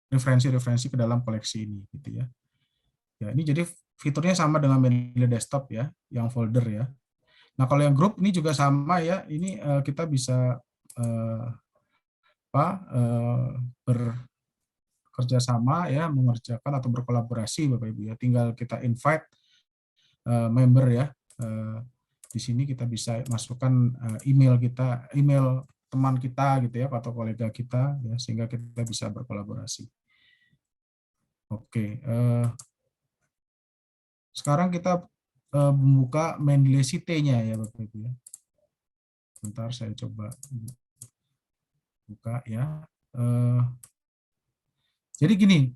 referensi-referensi ke dalam koleksi ini gitu ya. Ya, ini jadi fiturnya sama dengan Mendeley Desktop ya, yang folder ya. Nah, kalau yang grup ini juga sama ya. Ini kita bisa bekerja sama ya, mengerjakan atau berkolaborasi Bapak Ibu ya. Tinggal kita invite member ya. Di sini kita bisa masukkan email kita, email teman kita gitu ya, atau kolega kita ya, sehingga kita bisa berkolaborasi. Oke. Sekarang kita membuka Mendeley Cite-nya ya Bapak Ibu ya. Bentar saya coba buka ya. Jadi gini,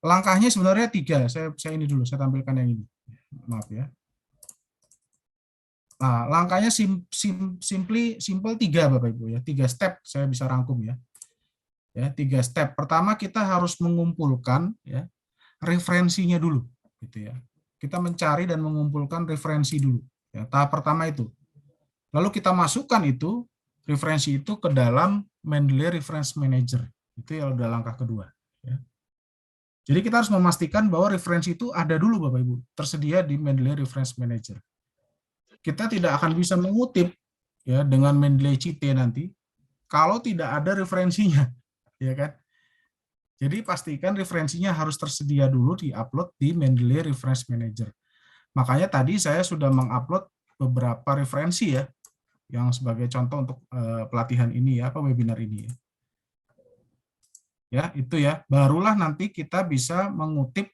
langkahnya sebenarnya 3. Saya ini dulu, saya tampilkan yang ini. Maaf ya. Nah, langkahnya simple 3 Bapak Ibu ya. 3 step saya bisa rangkum ya. Ya, 3 step. Pertama kita harus mengumpulkan ya referensinya dulu gitu ya. Kita mencari dan mengumpulkan referensi dulu. Ya, tahap pertama itu. Lalu kita masukkan itu referensi itu ke dalam Mendeley Reference Manager. Itu ya udah langkah kedua. Ya. Jadi kita harus memastikan bahwa referensi itu ada dulu Bapak Ibu, tersedia di Mendeley Reference Manager. Kita tidak akan bisa mengutip ya dengan Mendeley Cite nanti kalau tidak ada referensinya, ya kan? Jadi pastikan referensinya harus tersedia dulu di-upload di Mendeley Reference Manager. Makanya tadi saya sudah mengupload beberapa referensi ya, yang sebagai contoh untuk pelatihan ini ya, webinar ini ya. Ya, itu ya. Barulah nanti kita bisa mengutip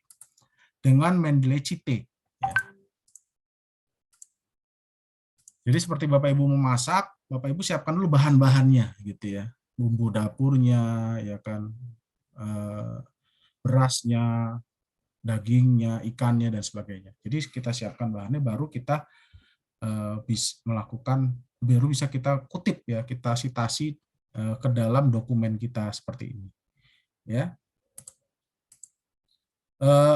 dengan Mendeley Cite. Ya. Jadi seperti Bapak Ibu memasak, Bapak Ibu siapkan dulu bahan-bahannya gitu ya. Bumbu dapurnya, ya kan, berasnya, dagingnya, ikannya dan sebagainya. Jadi kita siapkan bahannya, baru kita bisa melakukan, baru bisa kita kutip ya, kita citasi ke dalam dokumen kita seperti ini. Ya.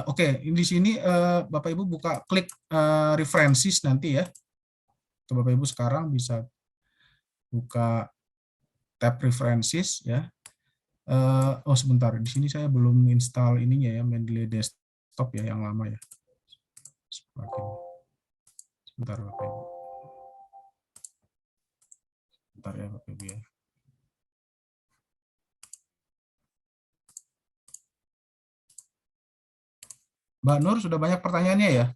Oke, di sini Bapak Ibu buka klik references nanti ya. Bapak Ibu sekarang bisa buka tab references ya. Oh sebentar, di sini saya belum install ininya ya, Mendeley Desktop ya, yang lama ya. Sebentar Bapak Ibu. Sebentar ya Bapak Ibu ya. Mbak Nur, sudah banyak pertanyaannya ya?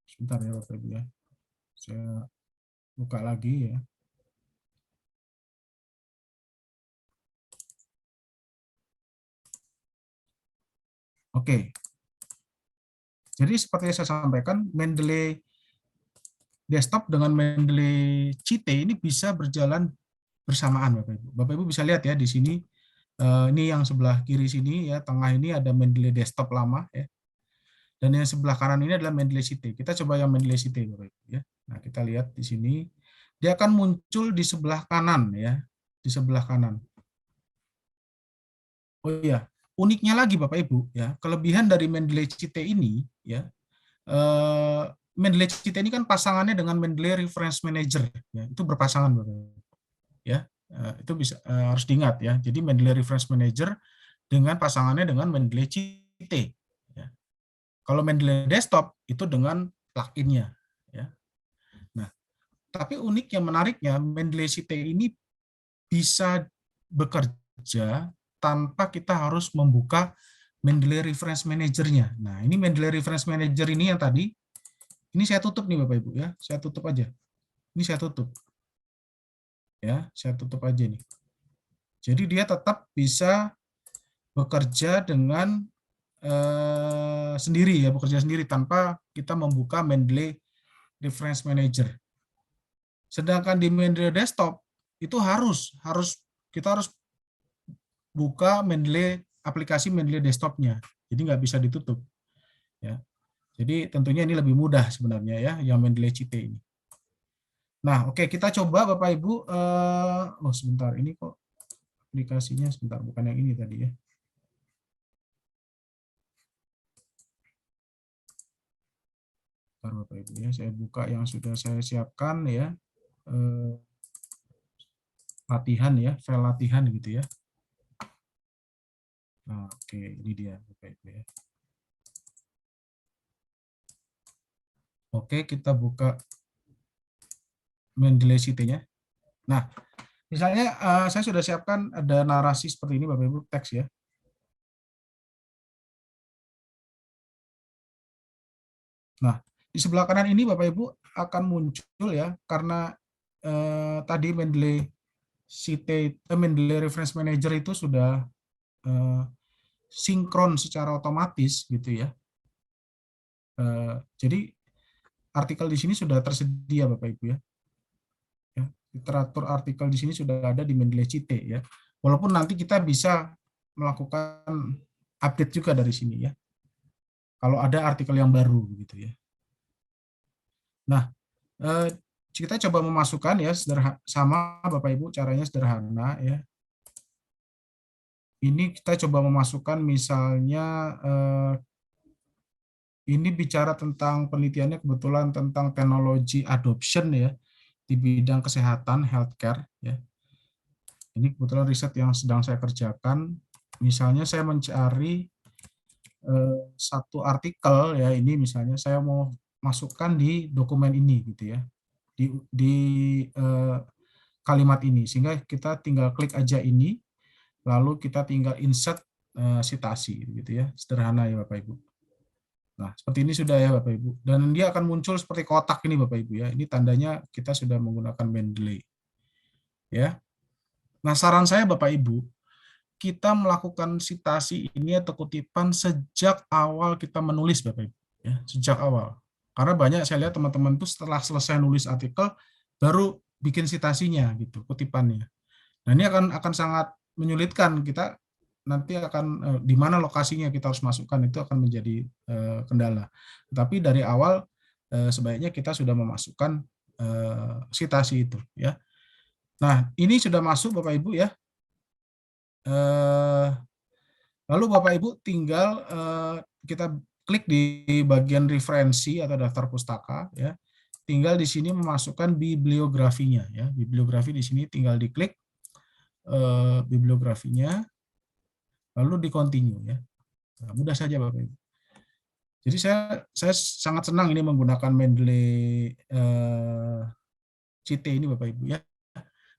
Sebentar ya Bapak Ibu ya. Saya buka lagi ya. Oke. Jadi seperti yang saya sampaikan, Mendeley Desktop dengan Mendeley Cite ini bisa berjalan bersamaan Bapak Ibu. Bapak Ibu bisa lihat ya di sini, ini yang sebelah kiri sini ya, tengah ini ada Mendeley Desktop lama ya. Dan yang sebelah kanan ini adalah Mendeley Cite. Kita coba yang Mendeley Cite Bapak Ibu ya. Nah, kita lihat di sini dia akan muncul di sebelah kanan ya, di sebelah kanan. Oh iya, uniknya lagi Bapak Ibu ya, kelebihan dari Mendeley Cite ini ya, Mendeley Cite ini kan pasangannya dengan Mendeley Reference Manager ya, itu berpasangan Bapak Ibu ya. Itu bisa harus diingat ya. Jadi Mendeley Reference Manager dengan pasangannya dengan Mendeley Cite ya. Kalau Mendeley Desktop itu dengan plugin-nya ya. Nah, tapi uniknya, menariknya, Mendeley Cite ini bisa bekerja tanpa kita harus membuka Mendeley Reference Manager-nya. Nah, ini Mendeley Reference Manager ini yang tadi, ini saya tutup nih Bapak Ibu ya, saya tutup aja. Ini saya tutup. Ya, saya tutup aja nih. Jadi dia tetap bisa bekerja dengan sendiri ya, bekerja sendiri tanpa kita membuka Mendeley Reference Manager. Sedangkan di Mendeley Desktop itu kita harus buka Mendeley, aplikasi Mendeley Desktop-nya. Jadi nggak bisa ditutup. Ya. Jadi tentunya ini lebih mudah sebenarnya ya, yang Mendeley Cite ini. Nah, oke, kita coba Bapak Ibu. Oh sebentar, ini kok aplikasinya sebentar, bukan yang ini tadi ya. Bentar Bapak Ibu ya, saya buka yang sudah saya siapkan ya. Latihan ya, file latihan gitu ya. Nah, oke, ini dia Bapak Ibu ya. Oke, kita buka Mendeley Cite-nya. Nah, misalnya saya sudah siapkan ada narasi seperti ini Bapak Ibu, teks ya. Nah, di sebelah kanan ini Bapak Ibu akan muncul ya, karena tadi Mendeley Cite, Mendeley Reference Manager itu sudah sinkron secara otomatis gitu ya. Jadi artikel di sini sudah tersedia Bapak Ibu ya. Literatur artikel di sini sudah ada di Mendeley Cite ya. Walaupun nanti kita bisa melakukan update juga dari sini ya. Kalau ada artikel yang baru gitu ya. Nah, kita coba memasukkan ya, sama Bapak Ibu, caranya sederhana ya. Ini kita coba memasukkan misalnya ini bicara tentang penelitiannya kebetulan tentang teknologi adoption ya di bidang kesehatan healthcare ya. Ini kebetulan riset yang sedang saya kerjakan. Misalnya saya mencari satu artikel ya, ini misalnya saya mau masukkan di dokumen ini gitu ya, di kalimat ini, sehingga kita tinggal klik aja ini, lalu kita tinggal insert sitasi gitu ya, sederhana ya Bapak Ibu. Nah, seperti ini sudah ya Bapak Ibu, dan dia akan muncul seperti kotak ini Bapak Ibu ya, ini tandanya kita sudah menggunakan Mendeley ya. Nah, saran saya Bapak Ibu, kita melakukan sitasi ini atau kutipan sejak awal kita menulis Bapak Ibu ya, sejak awal. Karena banyak saya lihat teman-teman itu setelah selesai nulis artikel baru bikin sitasinya gitu, kutipannya. Nah, ini akan sangat menyulitkan kita, nanti akan di mana lokasinya kita harus masukkan itu akan menjadi kendala. Tetapi dari awal sebaiknya kita sudah memasukkan sitasi itu ya. Nah, ini sudah masuk Bapak Ibu ya. Lalu Bapak Ibu tinggal kita klik di bagian referensi atau daftar pustaka ya. Tinggal di sini memasukkan bibliografinya ya. Bibliografi di sini tinggal diklik bibliografinya, lalu di continue ya. Nah, mudah saja Bapak Ibu. Jadi saya sangat senang ini menggunakan Mendeley CT ini Bapak Ibu ya,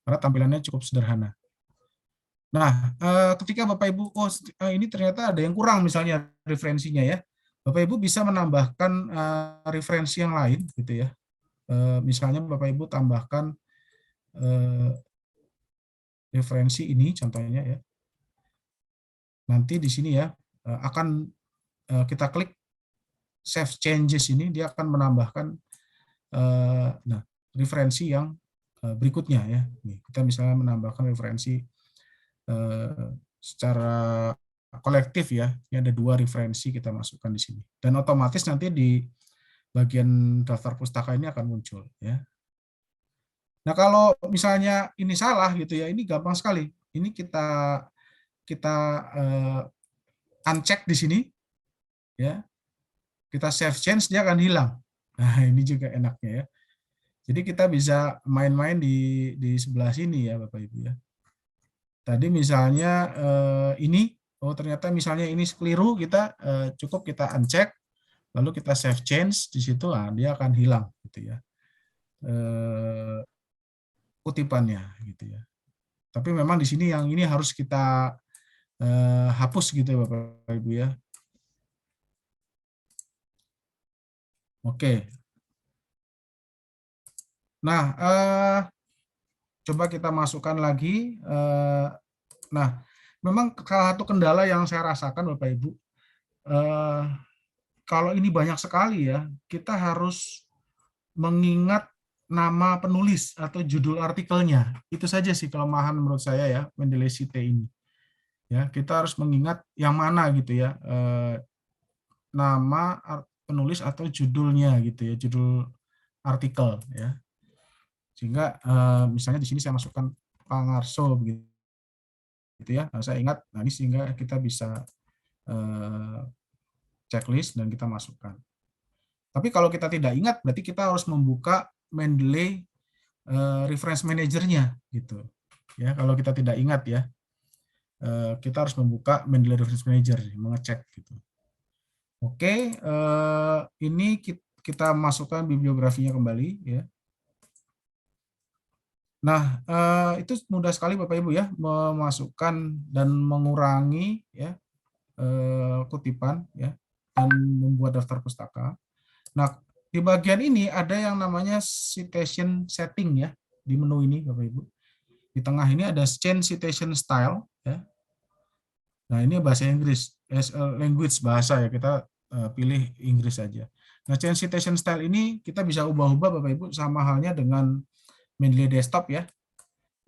karena tampilannya cukup sederhana. Nah, ketika Bapak Ibu, ini ternyata ada yang kurang misalnya referensinya ya, Bapak Ibu bisa menambahkan referensi yang lain gitu ya. Misalnya Bapak Ibu tambahkan referensi ini contohnya ya. Nanti di sini ya akan kita klik save changes ini, dia akan menambahkan referensi yang berikutnya ya. Kita misalnya menambahkan referensi secara kolektif ya. Ini ada 2 referensi kita masukkan di sini. Dan otomatis nanti di bagian daftar pustaka ini akan muncul ya. Nah, kalau misalnya ini salah gitu ya, ini gampang sekali. Ini kita uncheck di sini ya. Kita save change, dia akan hilang. Nah, ini juga enaknya ya. Jadi kita bisa main-main di sebelah sini ya Bapak Ibu ya. Tadi misalnya ini, ternyata misalnya ini keliru, kita cukup kita uncheck, lalu kita save change di situ, dia akan hilang gitu ya kutipannya gitu ya. Tapi memang di sini yang ini harus kita hapus gitu ya Bapak Ibu ya. Oke. Nah, coba kita masukkan lagi. Nah, memang salah satu kendala yang saya rasakan Bapak Ibu, kalau ini banyak sekali ya, kita harus mengingat nama penulis atau judul artikelnya. Itu saja sih kelemahan menurut saya ya, Mendeley CT ini. Ya, kita harus mengingat yang mana gitu ya, nama penulis atau judulnya gitu ya, judul artikel ya. Sehingga misalnya di sini saya masukkan Pangarso begitu ya. Nah, saya ingat, nah ini sehingga kita bisa checklist dan kita masukkan. Tapi kalau kita tidak ingat, berarti kita harus membuka Mendeley reference manager-nya gitu. Ya, kalau kita tidak ingat ya, kita harus membuka Mendeley reference manager, mengecek gitu. Oke, ini kita masukkan bibliografinya kembali ya. Nah, itu mudah sekali Bapak Ibu ya, memasukkan dan mengurangi ya kutipan ya, dan membuat daftar pustaka. Nah, di bagian ini ada yang namanya citation setting ya, di menu ini Bapak Ibu. Di tengah ini ada change citation style ya. Nah, ini bahasa Inggris, language bahasa ya, kita pilih Inggris saja. Nah, change citation style ini kita bisa ubah-ubah Bapak Ibu, sama halnya dengan Mendeley desktop ya.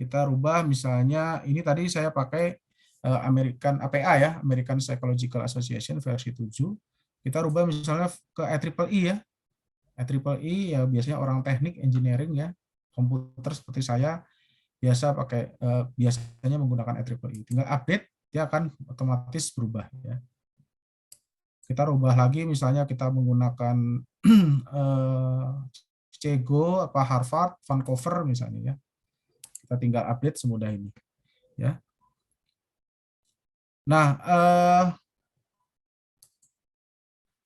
Kita rubah misalnya, ini tadi saya pakai American APA ya, American Psychological Association versi 7. Kita rubah misalnya ke IEEE ya. IEEE ya biasanya orang teknik, engineering ya, komputer seperti saya biasanya menggunakan IEEE. Tinggal update, dia akan otomatis berubah ya. Kita rubah lagi misalnya kita menggunakan Chicago, Harvard, Vancouver misalnya ya. Kita tinggal update semudah ini ya. Nah,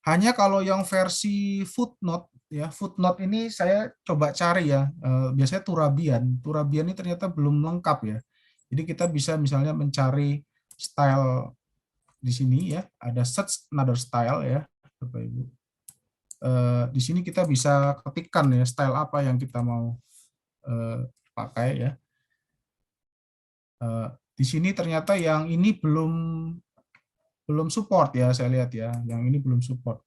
hanya kalau yang versi footnote ya, footnote ini saya coba cari ya. Biasanya Turabian. Turabian ini ternyata belum lengkap ya. Jadi kita bisa misalnya mencari style di sini ya. Ada search another style ya, Bapak Ibu. Di sini kita bisa ketikkan ya style apa yang kita mau pakai ya. Di sini ternyata yang ini belum support ya, saya lihat ya. Yang ini belum support.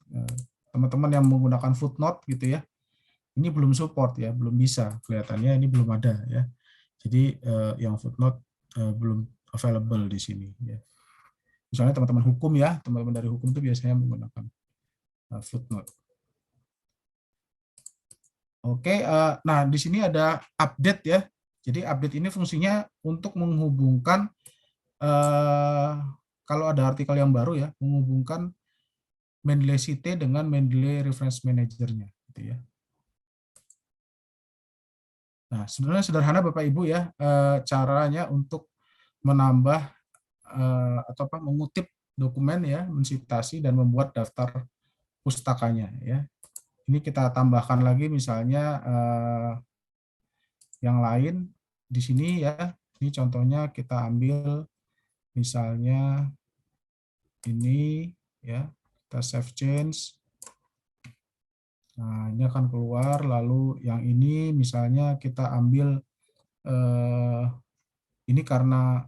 Teman-teman yang menggunakan footnote gitu ya, ini belum support ya, belum bisa, kelihatannya ini belum ada ya. Jadi yang footnote belum available di sini ya. Misalnya teman-teman hukum ya, teman-teman dari hukum itu biasanya menggunakan footnote. Oke, nah di sini ada update ya. Jadi update ini fungsinya untuk menghubungkan kalau ada artikel yang baru ya, menghubungkan Mendeley Cite dengan Mendeley Reference Manager-nya gitu ya. Nah, sebenarnya sederhana Bapak Ibu ya, caranya untuk menambah atau mengutip dokumen ya, mensitasi dan membuat daftar pustakanya ya. Ini kita tambahkan lagi misalnya yang lain di sini ya. Ini contohnya kita ambil misalnya ini ya, kita save change. Nah, ini akan keluar, lalu yang ini misalnya kita ambil ini karena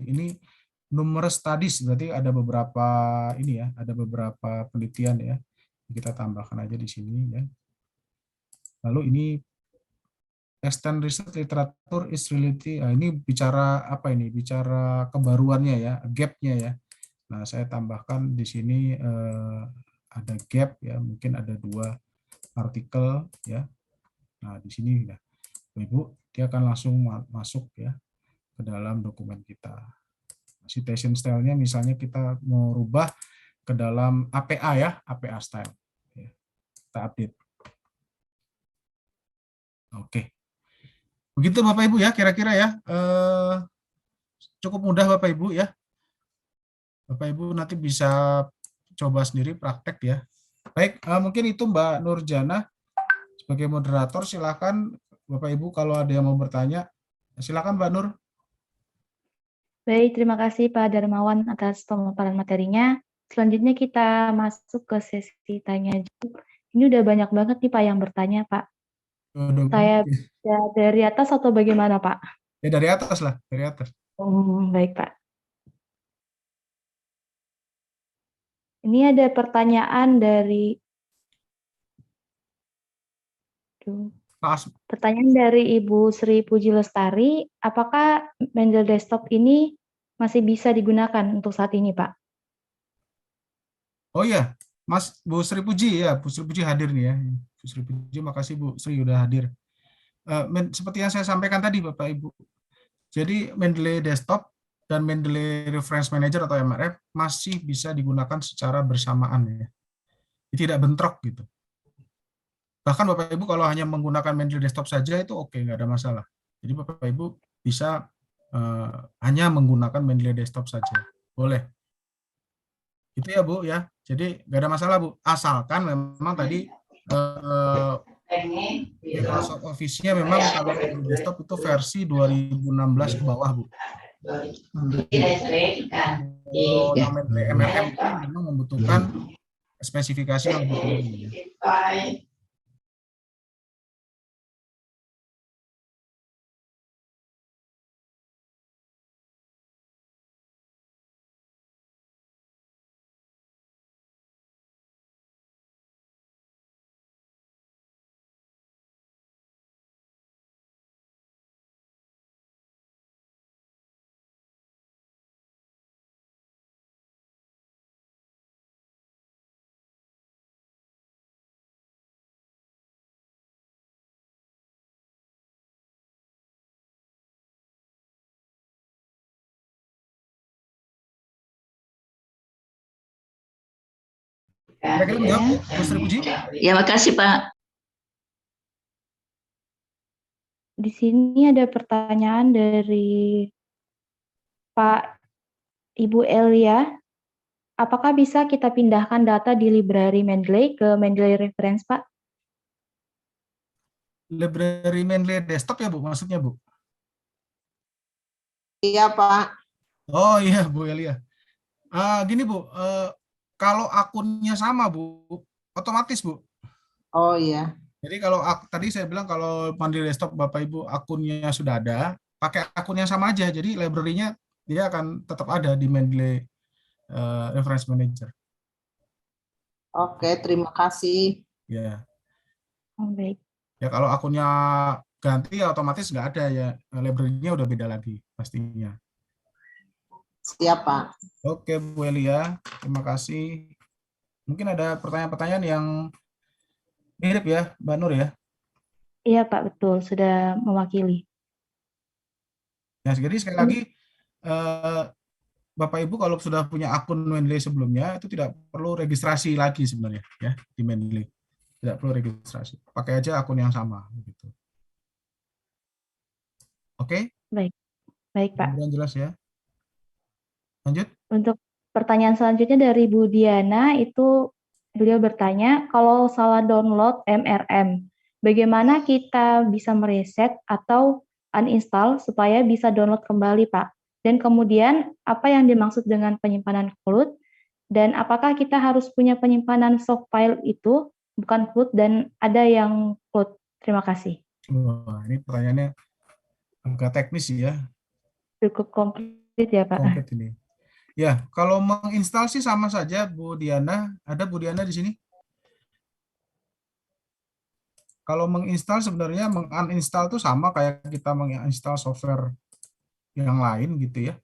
ini numerous studies, berarti ada beberapa ini ya, ada beberapa penelitian ya. Kita tambahkan aja di sini ya. Lalu ini extend research literature is related. Nah, ini bicara apa ini? Bicara kebaruannya ya, gap-nya ya. Nah, saya tambahkan di sini ada gap ya, mungkin ada 2 artikel ya. Nah, di sini ya, Ibu, dia akan langsung masuk ya ke dalam dokumen kita. Citation style-nya misalnya kita mau rubah ke dalam APA ya, APA style. Kita update. Oke. Begitu Bapak Ibu ya, kira-kira ya. Cukup mudah Bapak Ibu ya. Bapak Ibu nanti bisa coba sendiri praktek ya. Baik, mungkin itu Mbak Nurjana sebagai moderator, silakan Bapak Ibu kalau ada yang mau bertanya, silakan Mbak Nur. Baik, terima kasih Pak Darmawan atas pemaparan materinya. Selanjutnya kita masuk ke sesi tanya jawab. Ini udah banyak banget nih Pak yang bertanya Pak. Saya dari atas atau bagaimana Pak? Ya dari atas lah, dari atas. Baik Pak. Ini ada pertanyaan dari Ibu Sri Puji Lestari, apakah Mendeley Desktop ini masih bisa digunakan untuk saat ini, Pak? Oh iya, Bu Sri Puji ya, Bu Sri Puji hadir nih ya. Bu Sri Puji, makasih Bu Sri udah hadir. Seperti yang saya sampaikan tadi Bapak Ibu. Jadi Mendeley Desktop dan Mendeley Reference Manager atau MRF masih bisa digunakan secara bersamaan ya. Tidak bentrok gitu. Bahkan Bapak Ibu kalau hanya menggunakan Mendeley Desktop saja itu oke, nggak ada masalah. Jadi Bapak Ibu bisa hanya menggunakan Mendeley Desktop saja. Boleh. Itu ya Bu ya. Jadi nggak ada masalah Bu. Asalkan memang tadi Microsoft Office-nya memang kalau Mendeley Desktop itu versi 2016 ke bawah Bu. Yang Mendeley MRM itu memang membutuhkan spesifikasi yang lebih tinggi. Ya. Kira-kira menjawab Bu, Bu Sri Puji? Ya, makasih Pak. Di sini ada pertanyaan dari Pak Ibu Elia. apakah bisa kita pindahkan data di library Mendeley ke Mendeley Reference, Pak? Library Mendeley desktop ya, Bu, maksudnya, Bu? Iya, Pak. Oh iya, Bu Elia. Gini, Bu, kalau akunnya sama, Bu, otomatis, Bu. Oh iya. Jadi kalau tadi saya bilang kalau Mandiri Desktop Bapak Ibu akunnya sudah ada, pakai akun yang sama aja. Jadi library-nya dia akan tetap ada di Mendeley Reference Manager. Oke, terima kasih. Ya, Oh, baik. ya kalau akunnya ganti ya otomatis nggak ada ya, library-nya udah beda lagi pastinya. Siap, Pak. Oke Bu Elia, terima kasih. Mungkin ada pertanyaan-pertanyaan yang mirip ya, Mbak Nur ya. Iya, Pak, betul. Sudah mewakili. Nah, jadi sekali lagi Bapak Ibu kalau sudah punya akun Mendeley sebelumnya itu tidak perlu registrasi lagi sebenarnya ya di Mendeley. Tidak perlu registrasi. Pakai aja akun yang sama gitu. Oke? Baik. Baik, Pak. Kemudian jelas ya. Lanjut. Untuk pertanyaan selanjutnya dari Bu Diana, itu beliau bertanya, kalau salah download MRM, bagaimana kita bisa mereset atau uninstall supaya bisa download kembali, Pak? Dan kemudian, apa yang dimaksud dengan penyimpanan cloud? Dan apakah kita harus punya penyimpanan soft file itu, bukan cloud, dan ada yang cloud? Terima kasih. Wah, ini pertanyaannya agak teknis sih ya. Cukup komplit ya, Pak. Komplit ini. Ya, kalau menginstal sih sama saja Bu Diana. Ada Bu Diana di sini? Kalau menginstal sebenarnya menguninstall itu sama kayak kita menginstal software yang lain gitu ya.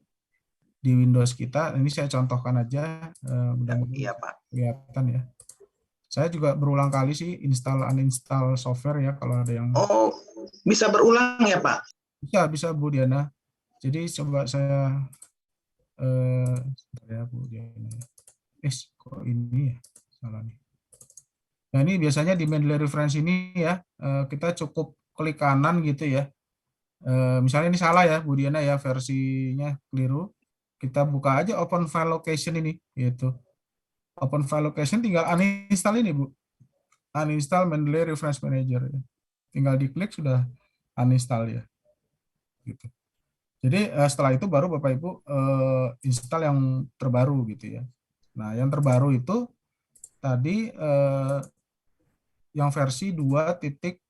Di Windows kita, ini saya contohkan aja, mudah-mudahan Iya, Pak. kelihatan ya. Saya juga berulang kali sih install uninstall software ya kalau ada yang Oh, bisa berulang ya, Pak? bisa Bu Diana. Jadi coba saya ya Bu Diana. Kok ini ya salah nih. Nah ini biasanya di Mendeley Reference ini ya kita cukup klik kanan gitu ya. Misalnya ini salah ya Bu Diana ya, versinya keliru. Kita buka aja open file location ini gitu. Open file location tinggal uninstall ini Bu. Uninstall Mendeley Reference Manager. Tinggal diklik sudah uninstall ya. Gitu. Jadi setelah itu baru Bapak Ibu install yang terbaru gitu ya. Nah yang terbaru itu tadi yang versi 2 titik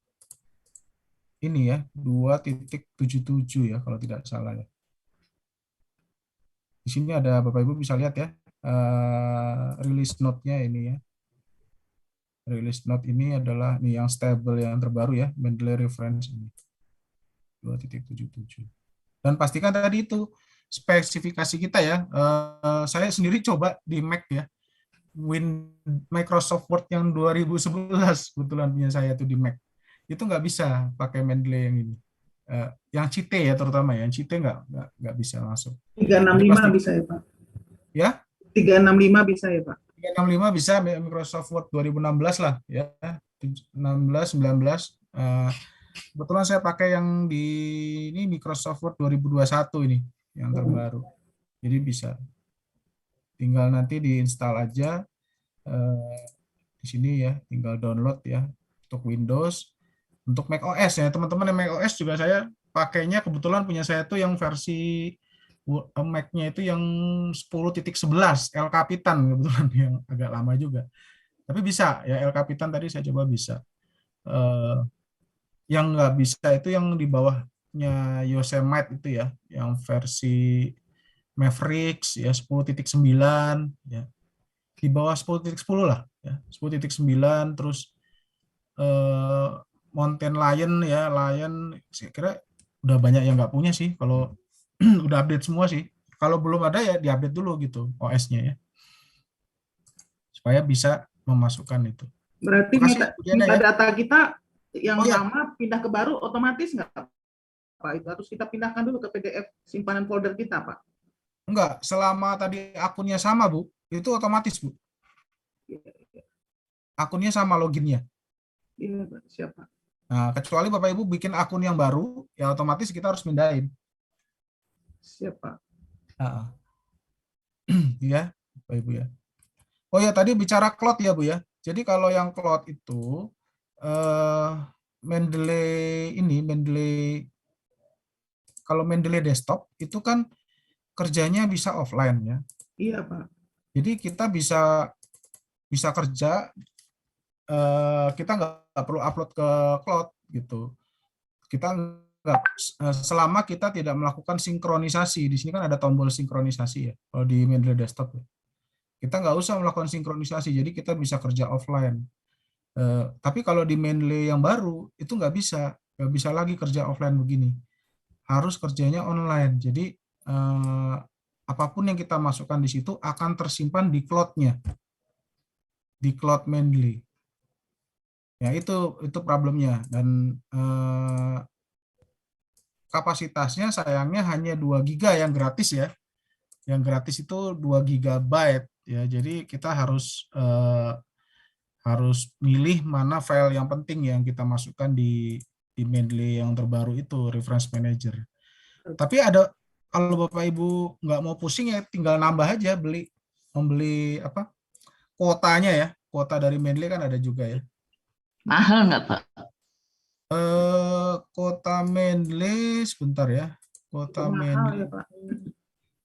ini ya, 2.77 ya kalau tidak salah ya. Di sini ada Bapak Ibu bisa lihat ya, release note-nya ini ya. Release note ini adalah nih yang stable yang terbaru ya, Mendeley Reference ini. 2.77. Dan pastikan tadi itu spesifikasi kita ya. Saya sendiri coba di Mac ya. Microsoft Word yang 2011 kebetulan punya saya tuh di Mac. Itu nggak bisa pakai Mendeley yang ini. Yang CT ya terutama ya, yang CT nggak bisa masuk. 365 bisa ya Pak? Ya? 365 bisa ya Pak? 365 bisa Microsoft Word 2016 lah ya, 16, 19. Kebetulan saya pakai yang di ini Microsoft Word 2021 ini yang terbaru. Jadi bisa. Tinggal nanti diinstal aja di sini ya, tinggal download ya untuk Windows. Untuk Mac OS ya, teman-teman yang Mac OS juga saya pakainya kebetulan punya saya tuh yang versi Mac-nya itu yang 10.11 El Capitan kebetulan yang agak lama juga. Tapi bisa ya El Capitan tadi saya coba bisa. Yang nggak bisa itu yang di bawahnya Yosemite itu ya, yang versi Mavericks ya 10.9 ya. Di bawah 10.10 lah ya. 10.9 terus Mountain Lion ya, Lion saya kira udah banyak yang nggak punya sih kalau udah update semua sih. Kalau belum ada ya diupdate dulu gitu OS-nya ya. Supaya bisa memasukkan itu. Berarti data kita yang ya. lama pindah ke baru otomatis nggak Pak? Itu harus kita pindahkan dulu ke PDF simpanan folder kita Pak? Enggak, selama tadi akunnya sama Bu, itu otomatis Bu. Akunnya sama loginnya. Iya Pak, siap Pak. Nah, kecuali Bapak Ibu bikin akun yang baru, ya otomatis kita harus pindahin. Siap Pak. Ya, Bapak Ibu ya. Oh ya, tadi bicara cloud ya Bu ya. Jadi kalau yang cloud itu Mendeley kalau Mendeley desktop itu kan kerjanya bisa offline ya. Iya, Pak. Jadi kita bisa kerja, kita nggak perlu upload ke cloud gitu. Kita nggak, selama kita tidak melakukan sinkronisasi. Di sini kan ada tombol sinkronisasi ya kalau di Mendeley desktop ya. Kita nggak usah melakukan sinkronisasi, jadi kita bisa kerja offline. Tapi kalau di Mendeley yang baru itu nggak bisa lagi kerja offline begini. Harus kerjanya online. Jadi apapun yang kita masukkan di situ akan tersimpan di cloud-nya, di cloud Mendeley. Ya itu problemnya. Dan kapasitasnya sayangnya hanya 2 giga yang gratis ya. Yang gratis itu 2 GB ya. Jadi kita harus milih mana file yang penting yang kita masukkan di Mendeley yang terbaru itu, Reference Manager. Tapi kalau Bapak Ibu nggak mau pusing ya tinggal nambah aja, membeli kuotanya ya. Kuota dari Mendeley kan ada juga ya. Mahal nggak, Pak? Kuota Mendeley sebentar ya. Kuota Mahal Mendeley ya, Pak.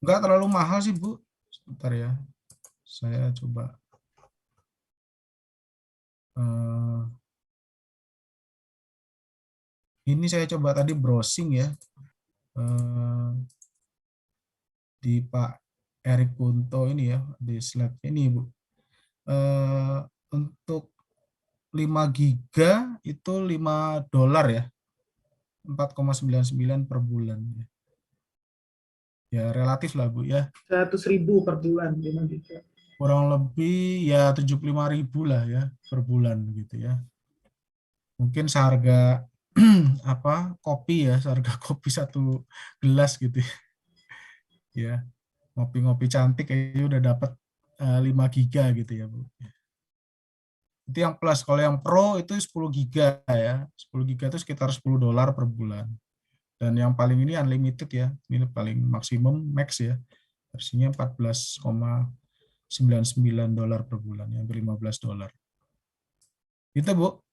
nggak terlalu mahal sih Bu. Sebentar ya. Saya coba. Ini saya coba tadi browsing ya. Di Pak Erik Kunto ini ya, di slide ini Bu. Untuk 5 giga itu $5 ya. 4,99 per bulan. Ya relatif lah Bu ya. 100.000 per bulan. Kurang lebih ya 75.000 lah ya per bulan gitu ya. Mungkin seharga kopi ya, seharga kopi 1 gelas gitu ya. Ya, ngopi-ngopi cantik kayaknya udah dapat 5 giga gitu ya Bu. Itu yang plus. Kalau yang pro itu 10 giga ya. 10 giga itu sekitar $10 per bulan. Dan yang paling ini unlimited ya. Ini paling maksimum max ya. Versinya $14,99 per bulan, yang $15. Itu Bu.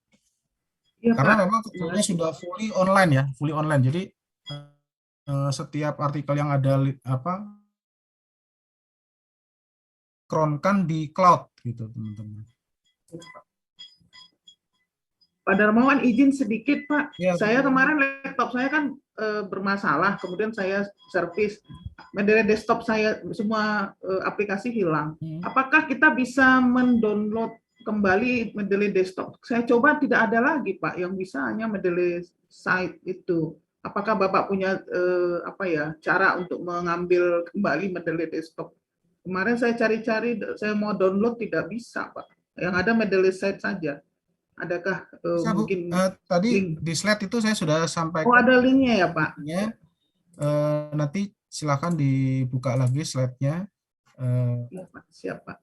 Iya, Karena Pak. memang kerjanya sudah fully online ya, fully online. Jadi setiap artikel yang ada kronkan di cloud gitu teman-teman. Pak Darmawan izin sedikit Pak. Ya, Saya kemarin laptop saya kan bermasalah, kemudian saya servis. Mendeley desktop saya semua aplikasi hilang. Apakah kita bisa mendownload kembali Mendeley desktop? Saya coba tidak ada lagi Pak, yang bisa hanya Mendeley site itu. Apakah Bapak punya cara untuk mengambil kembali Mendeley desktop? Kemarin saya cari-cari, saya mau download tidak bisa Pak. Yang ada Mendeley site saja. Adakah mungkin tadi link? di slide itu saya sudah sampaikan. Oh, ada linknya ya Pak? Nanti silakan dibuka lagi slide-nya. Ya, Pak. Siap Pak.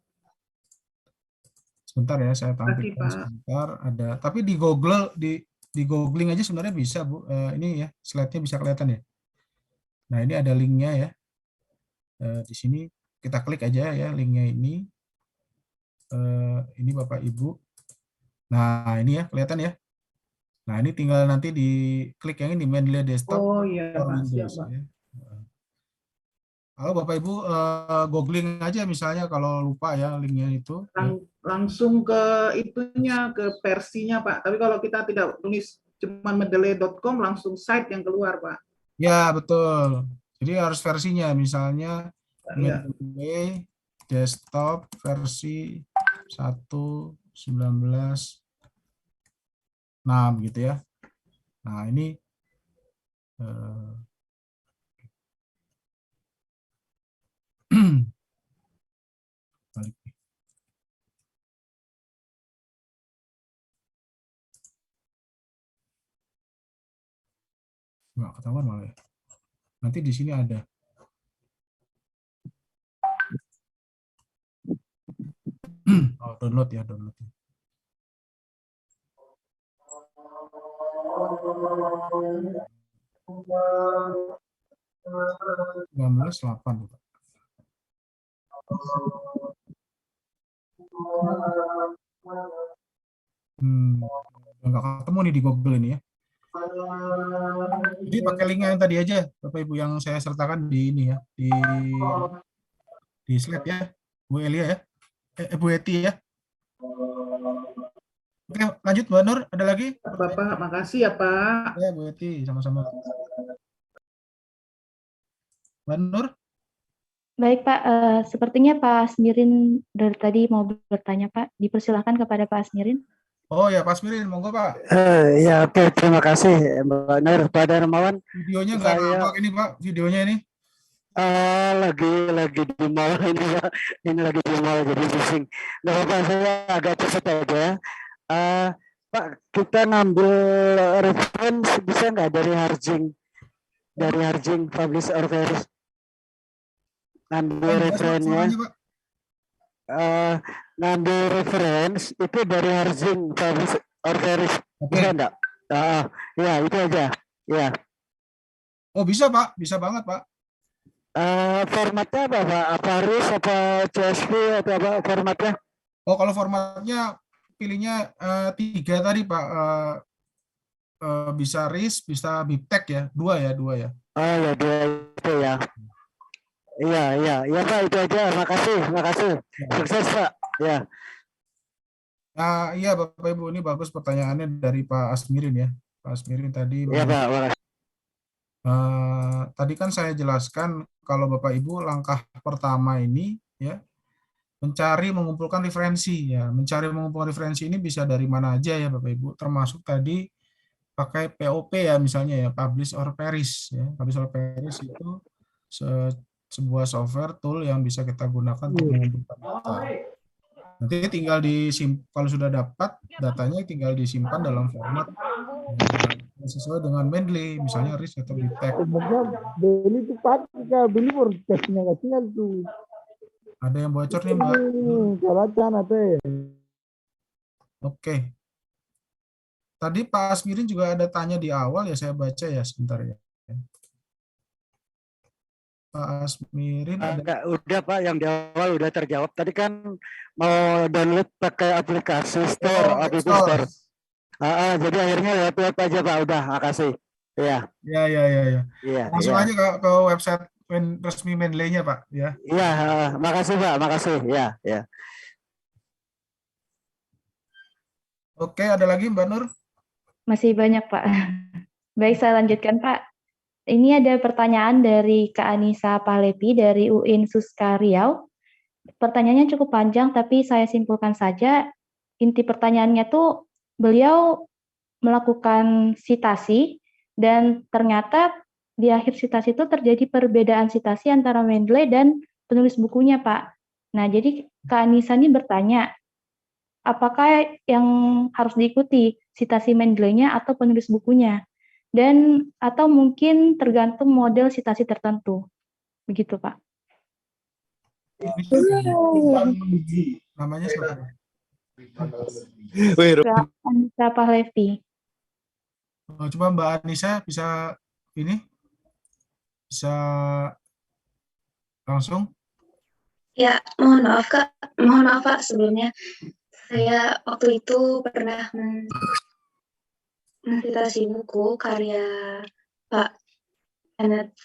Sebentar ya, saya tampilkan sebentar. Ada, tapi di Google, di googling aja sebenarnya bisa Bu. Ini ya, slide-nya bisa kelihatan ya. Nah ini ada linknya ya. Di sini kita klik aja ya linknya ini. Ini Bapak Ibu. Nah ini ya kelihatan ya. Nah ini tinggal nanti diklik yang ini Mendeley desktop. Oh iya for Pak, Windows, siap Pak. ya. Kalau Bapak Ibu googling aja misalnya kalau lupa ya linknya itu. Langsung ke itunya, ke versinya Pak. Tapi kalau kita tidak tulis cuma mendeley.com langsung site yang keluar Pak. Ya betul. Jadi harus versinya misalnya Mendeley desktop versi 1.19.6 gitu ya. Nah ini balik. Nggak ketahuan malah ya. Nanti di sini ada. Oh, download ya, download. Nggak ketemu nih di Google ini ya. Jadi pakai linknya yang tadi aja, Bapak Ibu, yang saya sertakan di ini ya, di slide ya, Bu Elia ya, Bu Eti ya. Oke, lanjut Mbak Nur, ada lagi? Bapak, makasih ya Pak. Ya, Bu Eti, sama-sama. Mbak Nur? Baik Pak, sepertinya Pak Asmirin dari tadi mau bertanya Pak. Dipersilahkan kepada Pak Asmirin. Oh ya, Pak Asmirin, monggo Pak. Ya oke, terima kasih Mbak Nur. Pak Darmawan, Videonya nggak nampak ini Pak, videonya ini. lagi di mall ini Pak. Ini lagi di mall jadi pusing. Nggak apa-apa, saya agak cepat aja. Pak, kita ngambil reference bisa nggak dari Harjing publish or various? Ngambil referensinya. Ngambil reference itu dari Harjing publish or various. Bisa enggak? Ya, itu aja. Ya. Oh, bisa Pak, bisa banget Pak. Formatnya apa Pak? Apa RIS, apa CSV, atau apa formatnya? Oh, kalau formatnya pilihnya 3 tadi Pak. Bisa RIS, bisa BibTeX ya, 2 ya. Oh ya, 2 itu ya. Iya Pak, itu aja. Makasih. Sukses Pak. Ya. Iya Bapak Ibu, ini bagus pertanyaannya dari Pak Asmirin ya. Pak Asmirin tadi. Iya Pak, makasih. Tadi kan saya jelaskan kalau Bapak Ibu langkah pertama ini ya mengumpulkan referensi ya. Mengumpulkan referensi ini bisa dari mana aja ya Bapak Ibu, termasuk tadi pakai POP ya misalnya ya, publish or perish ya. Publish or perish itu sebuah software tool yang bisa kita gunakan untuk mengumpulkan data. Nanti tinggal kalau sudah dapat datanya tinggal disimpan dalam format sesuai dengan Mendeley, misalnya RIS atau BibTeX. Beli tuh beli tesnya kasihnya tuh. Ada yang bocor nih Mbak. Oke. Tadi Pak Asmirin juga ada tanya di awal ya, saya baca ya sebentar ya. Pak Asmirin udah Pak, yang di awal udah terjawab. Tadi kan mau download pakai aplikasi Store, Store. Jadi akhirnya web aja Pak, udah, makasih. Iya. Langsung aja ke website resmi Mendeley-nya Pak ya. Iya, makasih Pak, makasih. Ya. Oke, ada lagi Mbak Nur? Masih banyak Pak. Baik, saya lanjutkan Pak. Ini ada pertanyaan dari Kak Anissa Pahlevi dari UIN Suska Riau. Pertanyaannya cukup panjang, tapi saya simpulkan saja. Inti pertanyaannya tuh, beliau melakukan sitasi, dan ternyata di akhir sitasi itu terjadi perbedaan sitasi antara Mendeley dan penulis bukunya, Pak. Nah, jadi Kak Anissa ini bertanya, apakah yang harus diikuti, sitasi Mendeley-nya atau penulis bukunya? Dan atau mungkin tergantung model sitasi tertentu. Begitu, Pak. Namanya siapa? Anissa Pahlevi. Coba Mbak Anissa bisa langsung? Ya, mohon maaf Kak. Mohon maaf Pak sebelumnya. Saya waktu itu pernah mensitasi buku karya Pak Kenneth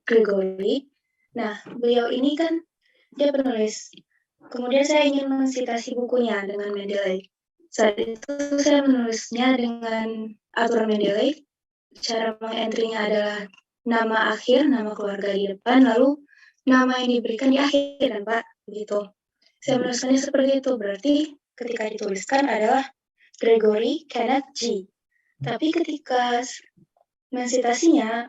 Gregory. Nah, beliau ini kan dia penulis. Kemudian saya ingin mensitasi bukunya dengan Mendeley. Saat itu saya menulisnya dengan aturan Mendeley. Cara mengentry-nya adalah nama akhir, nama keluarga di depan, lalu nama yang diberikan di akhir, kan Pak? Begitu. Saya menuliskannya seperti itu. Berarti ketika dituliskan adalah Gregory Kenneth G. Tapi ketika mensitasinya,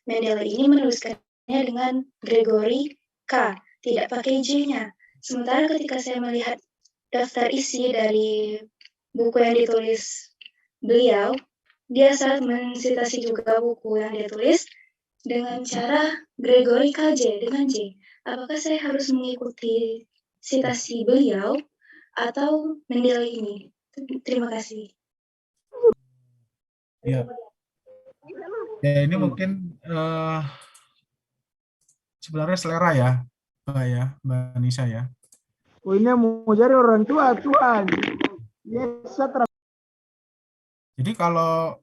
Mendeley ini menuliskannya dengan Gregory K, tidak pakai J-nya. Sementara ketika saya melihat daftar isi dari buku yang ditulis beliau, dia saat mensitasi juga buku yang dia tulis dengan cara Gregory KJ dengan J. Apakah saya harus mengikuti sitasi beliau atau Mendeley ini? Terima kasih. Ya, ini mungkin sebenarnya selera ya, Mbak Anissa ya. Oh, ini mau cari orang tua, Tuhan. Yes, Jadi kalau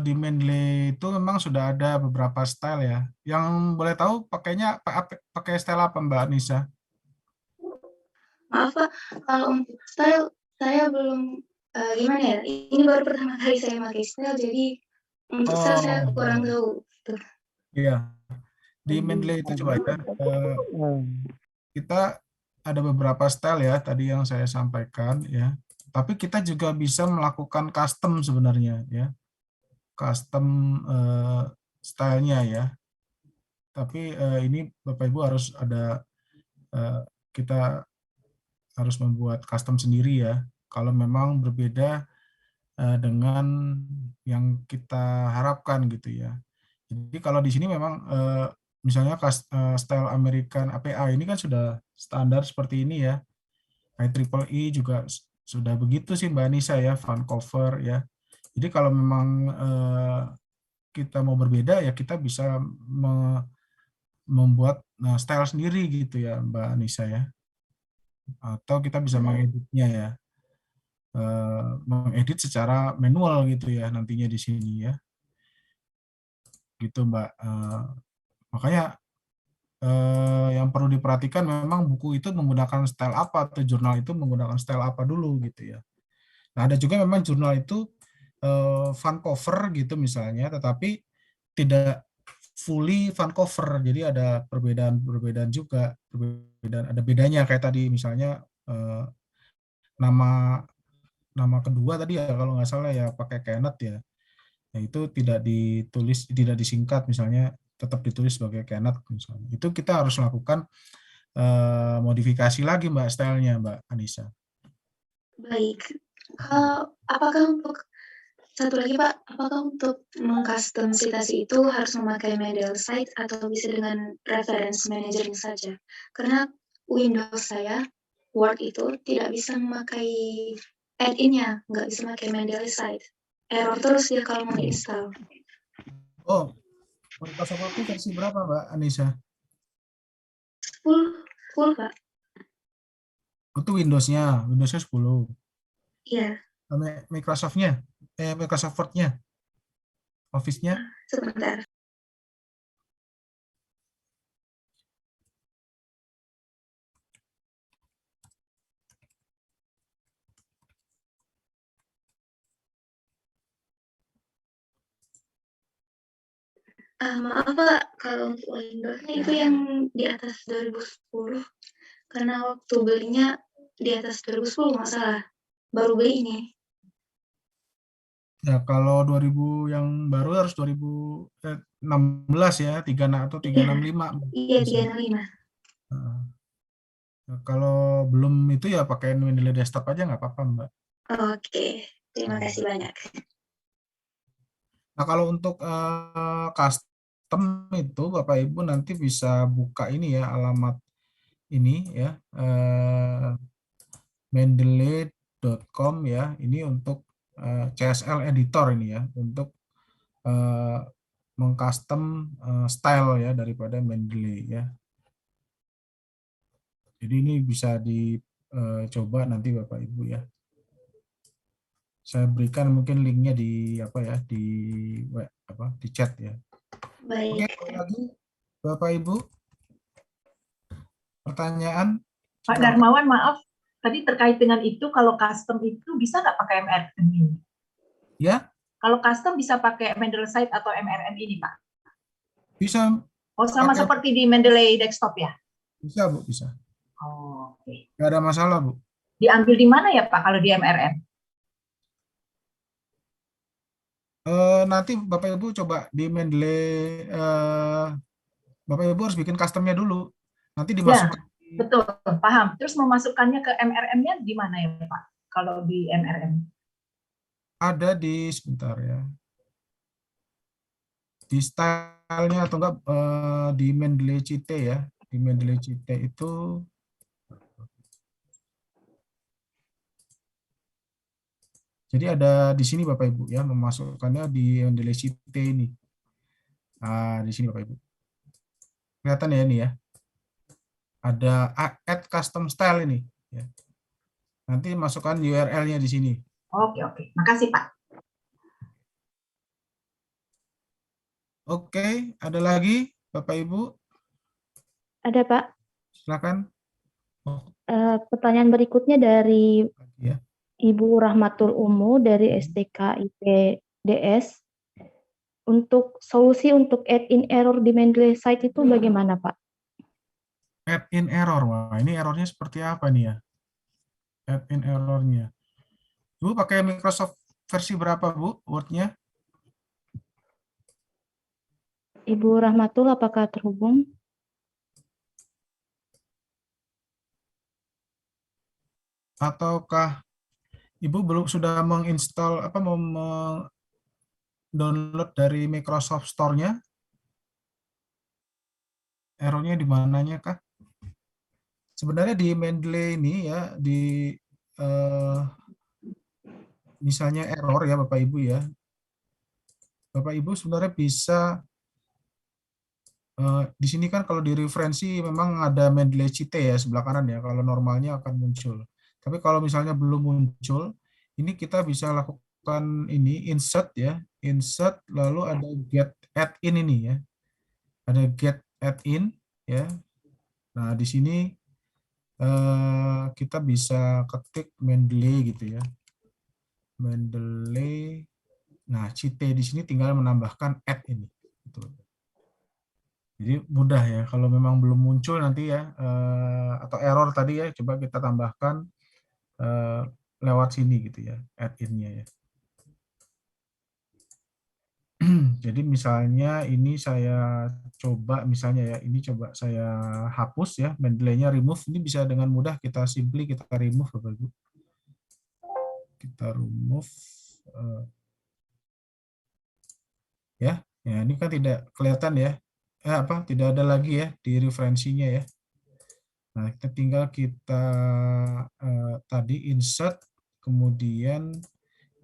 di Mendeley itu memang sudah ada beberapa style ya. Yang boleh tahu pakainya pakai style apa Mbak Anissa? Maaf Pak, kalau untuk style saya belum gimana ya? Ini baru pertama kali saya pakai style, jadi untuk style saya kurang tahu. Tuh. Iya. Di Mendeley itu coba ya. Kita ada beberapa style ya tadi yang saya sampaikan ya. Tapi kita juga bisa melakukan custom sebenarnya ya. Custom stylenya ya. Tapi ini Bapak Ibu harus ada kita harus membuat custom sendiri ya. Kalau memang berbeda dengan yang kita harapkan gitu ya. Jadi kalau di sini memang misalnya style American APA ini kan sudah standar seperti ini ya. IEEE juga sudah begitu sih Mbak Anissa ya, Vancouver ya. Jadi kalau memang kita mau berbeda ya kita bisa membuat style sendiri gitu ya Mbak Anissa ya. Atau kita bisa mengeditnya ya. Mengedit secara manual gitu ya nantinya di sini ya. Gitu Mbak. Makanya yang perlu diperhatikan memang buku itu menggunakan style apa atau jurnal itu menggunakan style apa dulu gitu ya. Nah, ada juga memang jurnal itu Vancouver gitu misalnya, tetapi tidak fully Vancouver. Jadi ada perbedaan juga, ada bedanya kayak tadi misalnya nama kedua tadi ya kalau nggak salah ya pakai Kenneth ya. Nah, itu tidak disingkat misalnya tetap ditulis sebagai Kenneth misalnya. Itu kita harus lakukan modifikasi lagi Mbak stylenya Mbak Anissa. Baik. Apakah untuk satu lagi Pak, apakah untuk mengcustom citasi itu harus memakai Mendeley site atau bisa dengan reference manager saja? Karena Windows saya Word itu tidak bisa memakai add-in-nya, nggak bisa memakai Mendeley site. Error terus dia kalau mau install. Oh, Microsoft Office versi berapa Mbak Anissa? Full Pak. Itu Windows-nya 10. Iya. Microsoft-nya, Microsoft Word-nya, Office-nya. Sebentar. Maaf Pak, kalau untuk Windows itu yang di atas 2010, karena waktu belinya di atas 2010 nggak salah, baru beli ini. Ya, kalau 2000 yang baru harus 2016 ya, 3 atau 365. Iya, 365. Nah, kalau belum itu ya pakai Mendeley desktop aja nggak apa-apa Mbak. Oke, terima kasih banyak. Nah, kalau untuk custom itu Bapak Ibu nanti bisa buka ini ya alamat ini ya mendeley.com ya. Ini untuk CSL editor ini ya untuk mengcustom style ya daripada Mendeley ya. Jadi ini bisa dicoba nanti Bapak Ibu ya. Saya berikan mungkin linknya di di chat ya. Baik. Oke, lagi Bapak Ibu pertanyaan. Pak Darmawan, maaf, tadi terkait dengan itu kalau custom itu bisa nggak pakai MRM ini? Ya. Kalau custom bisa pakai Mendeley site atau MRM ini Pak? Bisa. Oh, sama seperti di Mendeley desktop ya? Bisa Bu, bisa. Oh, oke. Nggak ada masalah Bu. Diambil di mana ya Pak kalau di MRM? Nanti Bapak Ibu coba di Mendeley, Bapak Ibu harus bikin customnya dulu. Nanti dimasukkan. Ya, betul, paham. Terus memasukkannya ke MRM-nya di mana ya Pak? Kalau di MRM? Ada di sebentar ya. Di stylenya atau enggak di Mendeley Cite ya. Di Mendeley Cite itu jadi ada di sini Bapak Ibu ya, memasukkannya di Mendeley Cite ini. Nah, di sini Bapak Ibu. Kelihatan ya ini ya. Ada add custom style ini ya. Nanti masukkan URL-nya di sini. Oke, makasih Pak. Oke, ada lagi Bapak Ibu? Ada Pak. Silakan. Oh, Pertanyaan berikutnya dari ya. Ibu Rahmatul Umu dari STK IPDS. Untuk solusi untuk add-in error di Mendeley site itu bagaimana Pak? Add-in error. Wah, ini errornya seperti apa nih ya? Add-in errornya. Bu, pakai Microsoft versi berapa, Bu, Word-nya? Ibu Rahmatul, apakah terhubung? Ataukah Ibu belum sudah menginstal apa mau download dari Microsoft Store-nya? Errornya di mananya kah? Sebenarnya di Mendeley ini ya di misalnya error ya Bapak Ibu ya. Bapak Ibu sebenarnya bisa di sini kan kalau di referensi memang ada Mendeley CT ya sebelah kanan ya, kalau normalnya akan muncul. Tapi kalau misalnya belum muncul, ini kita bisa lakukan ini insert ya, insert lalu ada get add in ini ya. Ada get add in ya. Nah, di sini kita bisa ketik Mendeley gitu ya. Mendeley. Nah, CT di sini tinggal menambahkan add ini. Gitu. Jadi mudah ya, kalau memang belum muncul nanti ya, atau error tadi ya, coba kita tambahkan lewat sini gitu ya, add-in-nya ya. Jadi misalnya ini saya coba, misalnya ya, ini coba saya hapus ya, Mendeley-nya remove, ini bisa dengan mudah kita simply kita remove Bapak Ibu. Kita remove, ya ini kan tidak kelihatan ya, tidak ada lagi ya di referensinya ya. Nah, kita tinggal kita tadi insert, kemudian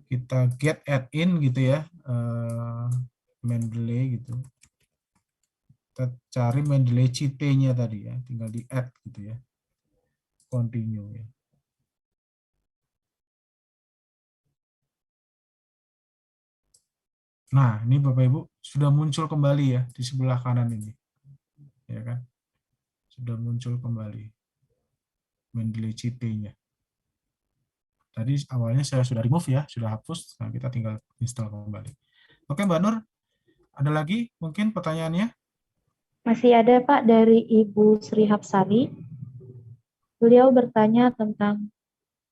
kita get add in gitu ya, Mendeley gitu. Kita cari Mendeley CT-nya tadi ya, tinggal di add gitu ya, continue ya. Nah, ini Bapak Ibu sudah muncul kembali ya di sebelah kanan ini, ya kan? Sudah muncul kembali Mendeley CT-nya. Tadi awalnya saya sudah remove ya, sudah hapus. Nah, kita tinggal install kembali. Oke, Mbak Nur, ada lagi mungkin pertanyaannya? Masih ada Pak dari Ibu Sri Hapsari. Beliau bertanya tentang,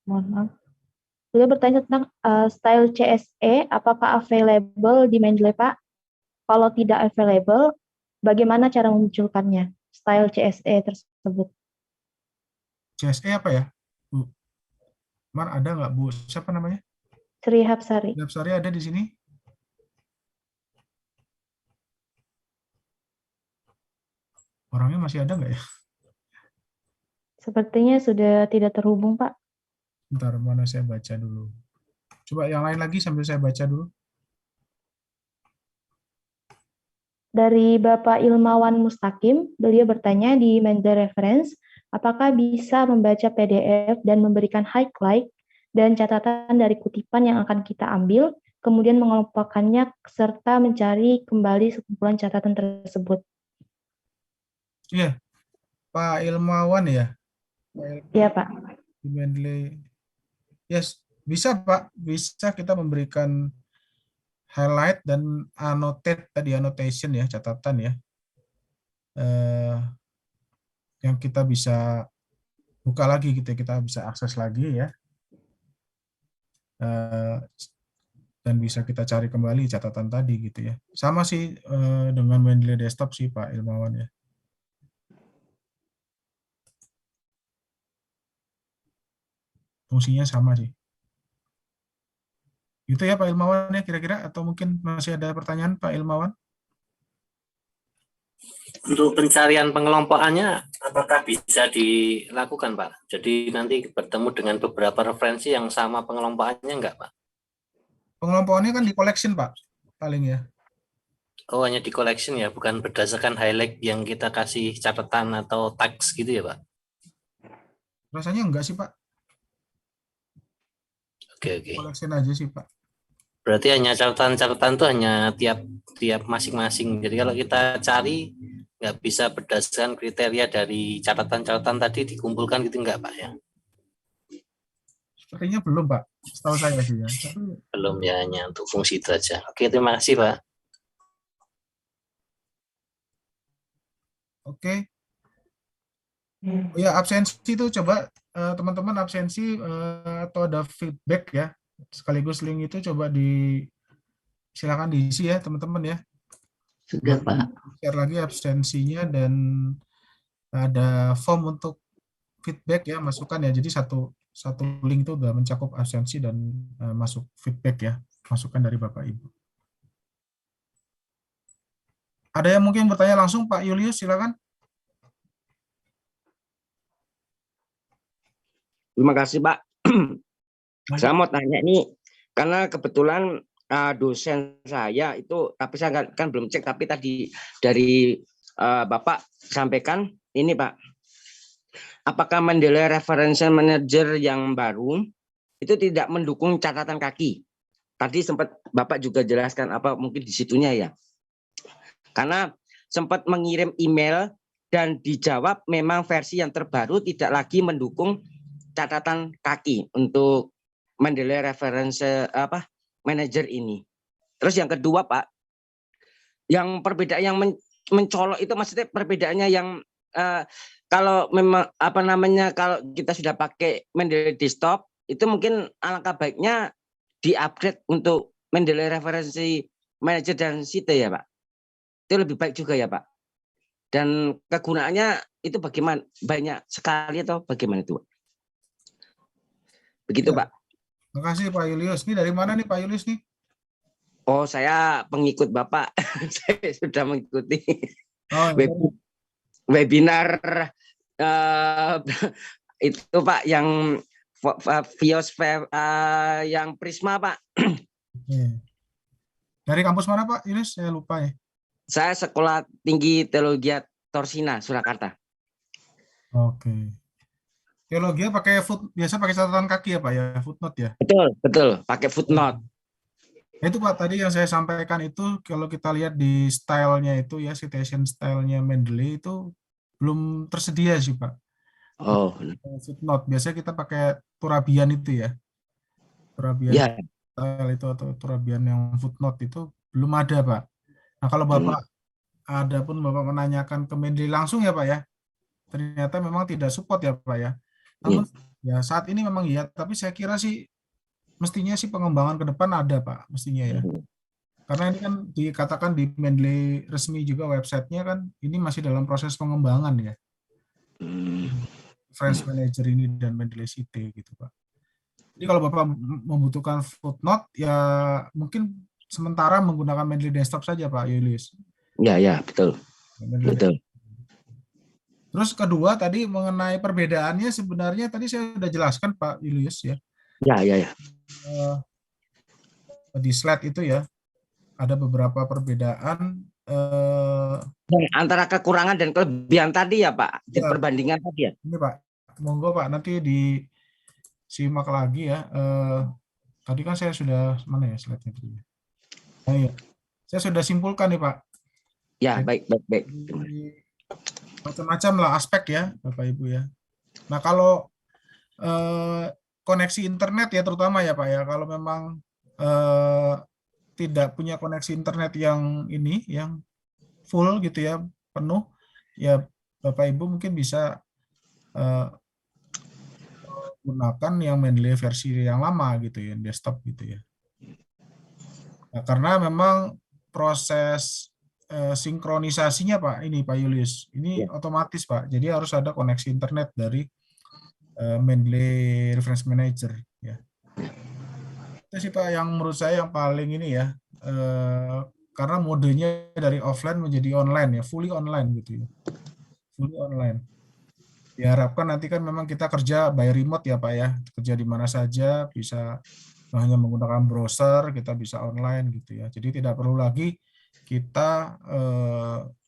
mohon maaf. Beliau bertanya tentang style CSE, apakah available di Mendeley Pak? Kalau tidak available, bagaimana cara memunculkannya? Style CSE tersebut. CSE apa ya, Bu? Mar, ada nggak Bu? Siapa namanya? Sri Hapsari. Hapsari ada di sini? Orangnya masih ada nggak ya? Sepertinya sudah tidak terhubung, Pak. Bentar, mana saya baca dulu. Coba yang lain lagi sambil saya baca dulu. Dari Bapak Ilmawan Mustaqim, beliau bertanya di Mendeley Reference, apakah bisa membaca PDF dan memberikan highlight dan catatan dari kutipan yang akan kita ambil, kemudian mengelompokkannya serta mencari kembali sekumpulan catatan tersebut. Iya, Pak Ilmawan ya? Iya, Pak. Di Mendeley. Yes, bisa Pak. Bisa kita memberikan highlight dan annotate tadi, annotation ya, catatan ya. Yang kita bisa buka lagi gitu ya, kita bisa akses lagi ya. Dan bisa kita cari kembali catatan tadi gitu ya. Sama sih dengan Mendeley Desktop sih Pak Ilmawan ya. Fungsinya sama sih. Gitu ya Pak Ilmawan ya kira-kira, atau mungkin masih ada pertanyaan Pak Ilmawan? Untuk pencarian pengelompokannya apakah bisa dilakukan Pak? Jadi nanti bertemu dengan beberapa referensi yang sama pengelompokannya enggak Pak? Pengelompokannya kan di collection Pak, paling ya. Oh, hanya di collection ya, bukan berdasarkan highlight yang kita kasih catatan atau teks gitu ya Pak? Rasanya enggak sih Pak. Oke. Collection aja sih Pak. Berarti hanya catatan-catatan itu hanya tiap masing-masing. Jadi kalau kita cari nggak bisa berdasarkan kriteria dari catatan-catatan tadi dikumpulkan gitu nggak Pak ya? Sepertinya belum Pak, setahu saya sih ya. Belum ya, hanya untuk fungsi itu aja. Oke, terima kasih Pak. Oke. Oh ya, absensi itu coba teman-teman absensi atau ada feedback ya. Sekaligus link itu coba silakan diisi ya teman-teman ya. Sudah Pak. Share lagi absensinya dan ada form untuk feedback ya, masukan ya. Jadi satu link itu udah mencakup absensi dan masuk feedback ya, masukan dari Bapak Ibu. Ada yang mungkin bertanya langsung Pak Julius, silakan. Terima kasih Pak. Saya mau tanya nih, karena kebetulan dosen saya itu, tapi saya kan belum cek, tapi tadi dari Bapak sampaikan ini Pak, apakah Mendeley Reference Manager yang baru itu tidak mendukung catatan kaki? Tadi sempat Bapak juga jelaskan apa mungkin di situnya ya. Karena sempat mengirim email dan dijawab memang versi yang terbaru tidak lagi mendukung catatan kaki untuk Mendeley Reference Manager ini. Terus yang kedua Pak, yang perbedaan yang mencolok itu maksudnya perbedaannya yang kalau memang kalau kita sudah pakai Mendeley Desktop itu mungkin alangkah baiknya di-upgrade untuk Mendeley Reference Manager dan Site ya Pak. Itu lebih baik juga ya Pak. Dan kegunaannya itu bagaimana? Banyak sekali atau bagaimana itu Pak? Begitu Ya. Pak. Terima kasih Pak Julius. Ini dari mana nih Pak Julius nih? Oh, saya pengikut Bapak. Saya sudah mengikuti webinar itu Pak yang yang Prisma Pak. Dari kampus mana Pak Julius? Saya lupa ya. Saya Sekolah Tinggi Teologi Torsina, Surakarta. Oke. Teologi biasa pakai catatan kaki ya Pak ya, footnote ya? Betul, pakai footnote. Itu Pak, tadi yang saya sampaikan itu kalau kita lihat di stylenya itu ya, citation stylenya Mendeley itu belum tersedia sih Pak. Oh. Footnote, biasanya kita pakai Turabian itu ya. Turabian style itu atau Turabian yang footnote itu belum ada Pak. Nah kalau Bapak, Bapak menanyakan ke Mendeley langsung ya Pak ya, ternyata memang tidak support ya Pak ya. Namun ya saat ini memang iya, tapi saya kira sih mestinya sih pengembangan ke depan ada Pak, mestinya ya. Karena ini kan dikatakan di Mendeley resmi juga websitenya kan ini masih dalam proses pengembangan ya. Reference Manager ini dan Mendeley Site gitu Pak. Jadi kalau Bapak membutuhkan footnote ya mungkin sementara menggunakan Mendeley Desktop saja Pak Julius. Ya, betul. Betul. Terus kedua tadi mengenai perbedaannya sebenarnya tadi saya sudah jelaskan Pak Julius ya. Ya. Di slide itu ya ada beberapa perbedaan antara kekurangan dan kelebihan tadi ya Pak, di perbandingan tadi ya. Ini Pak, monggo Pak nanti disimak lagi ya. Tadi kan saya sudah mana ya slide-nya tadi. Nah, ya. Saya sudah simpulkan nih Pak. Ya, baik. Macam-macam lah aspek ya Bapak Ibu ya. Nah kalau koneksi internet ya terutama ya Pak ya, kalau memang tidak punya koneksi internet yang full gitu ya, penuh, ya Bapak Ibu mungkin bisa gunakan yang Mendeley versi yang lama gitu ya, desktop gitu ya. Nah, karena memang proses sinkronisasinya Pak, ini Pak Julius, ini otomatis Pak, jadi harus ada koneksi internet dari Mendeley Reference Manager ya. Itu sih Pak yang menurut saya yang paling ini ya, karena modenya dari offline menjadi online ya, fully online gitu ya, fully online. Diharapkan nanti kan memang kita kerja by remote ya Pak ya, kerja di mana saja, bisa hanya menggunakan browser, kita bisa online gitu ya. Jadi tidak perlu lagi kita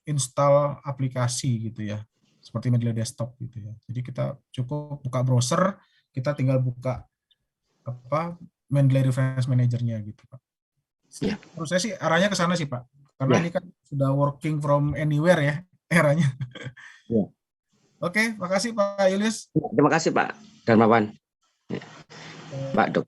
install aplikasi gitu ya, seperti Mendeley Desktop gitu ya. Jadi kita cukup buka browser, kita tinggal buka Mendeley Reference Manager-nya gitu Pak. Ya. Menurut saya sih arahnya ke sana sih Pak. Karena Ya. ini kan sudah working from anywhere ya eranya. Ya. Oke, makasih Pak Julius. Terima kasih Pak Darmawan. Ya. Pak Dok.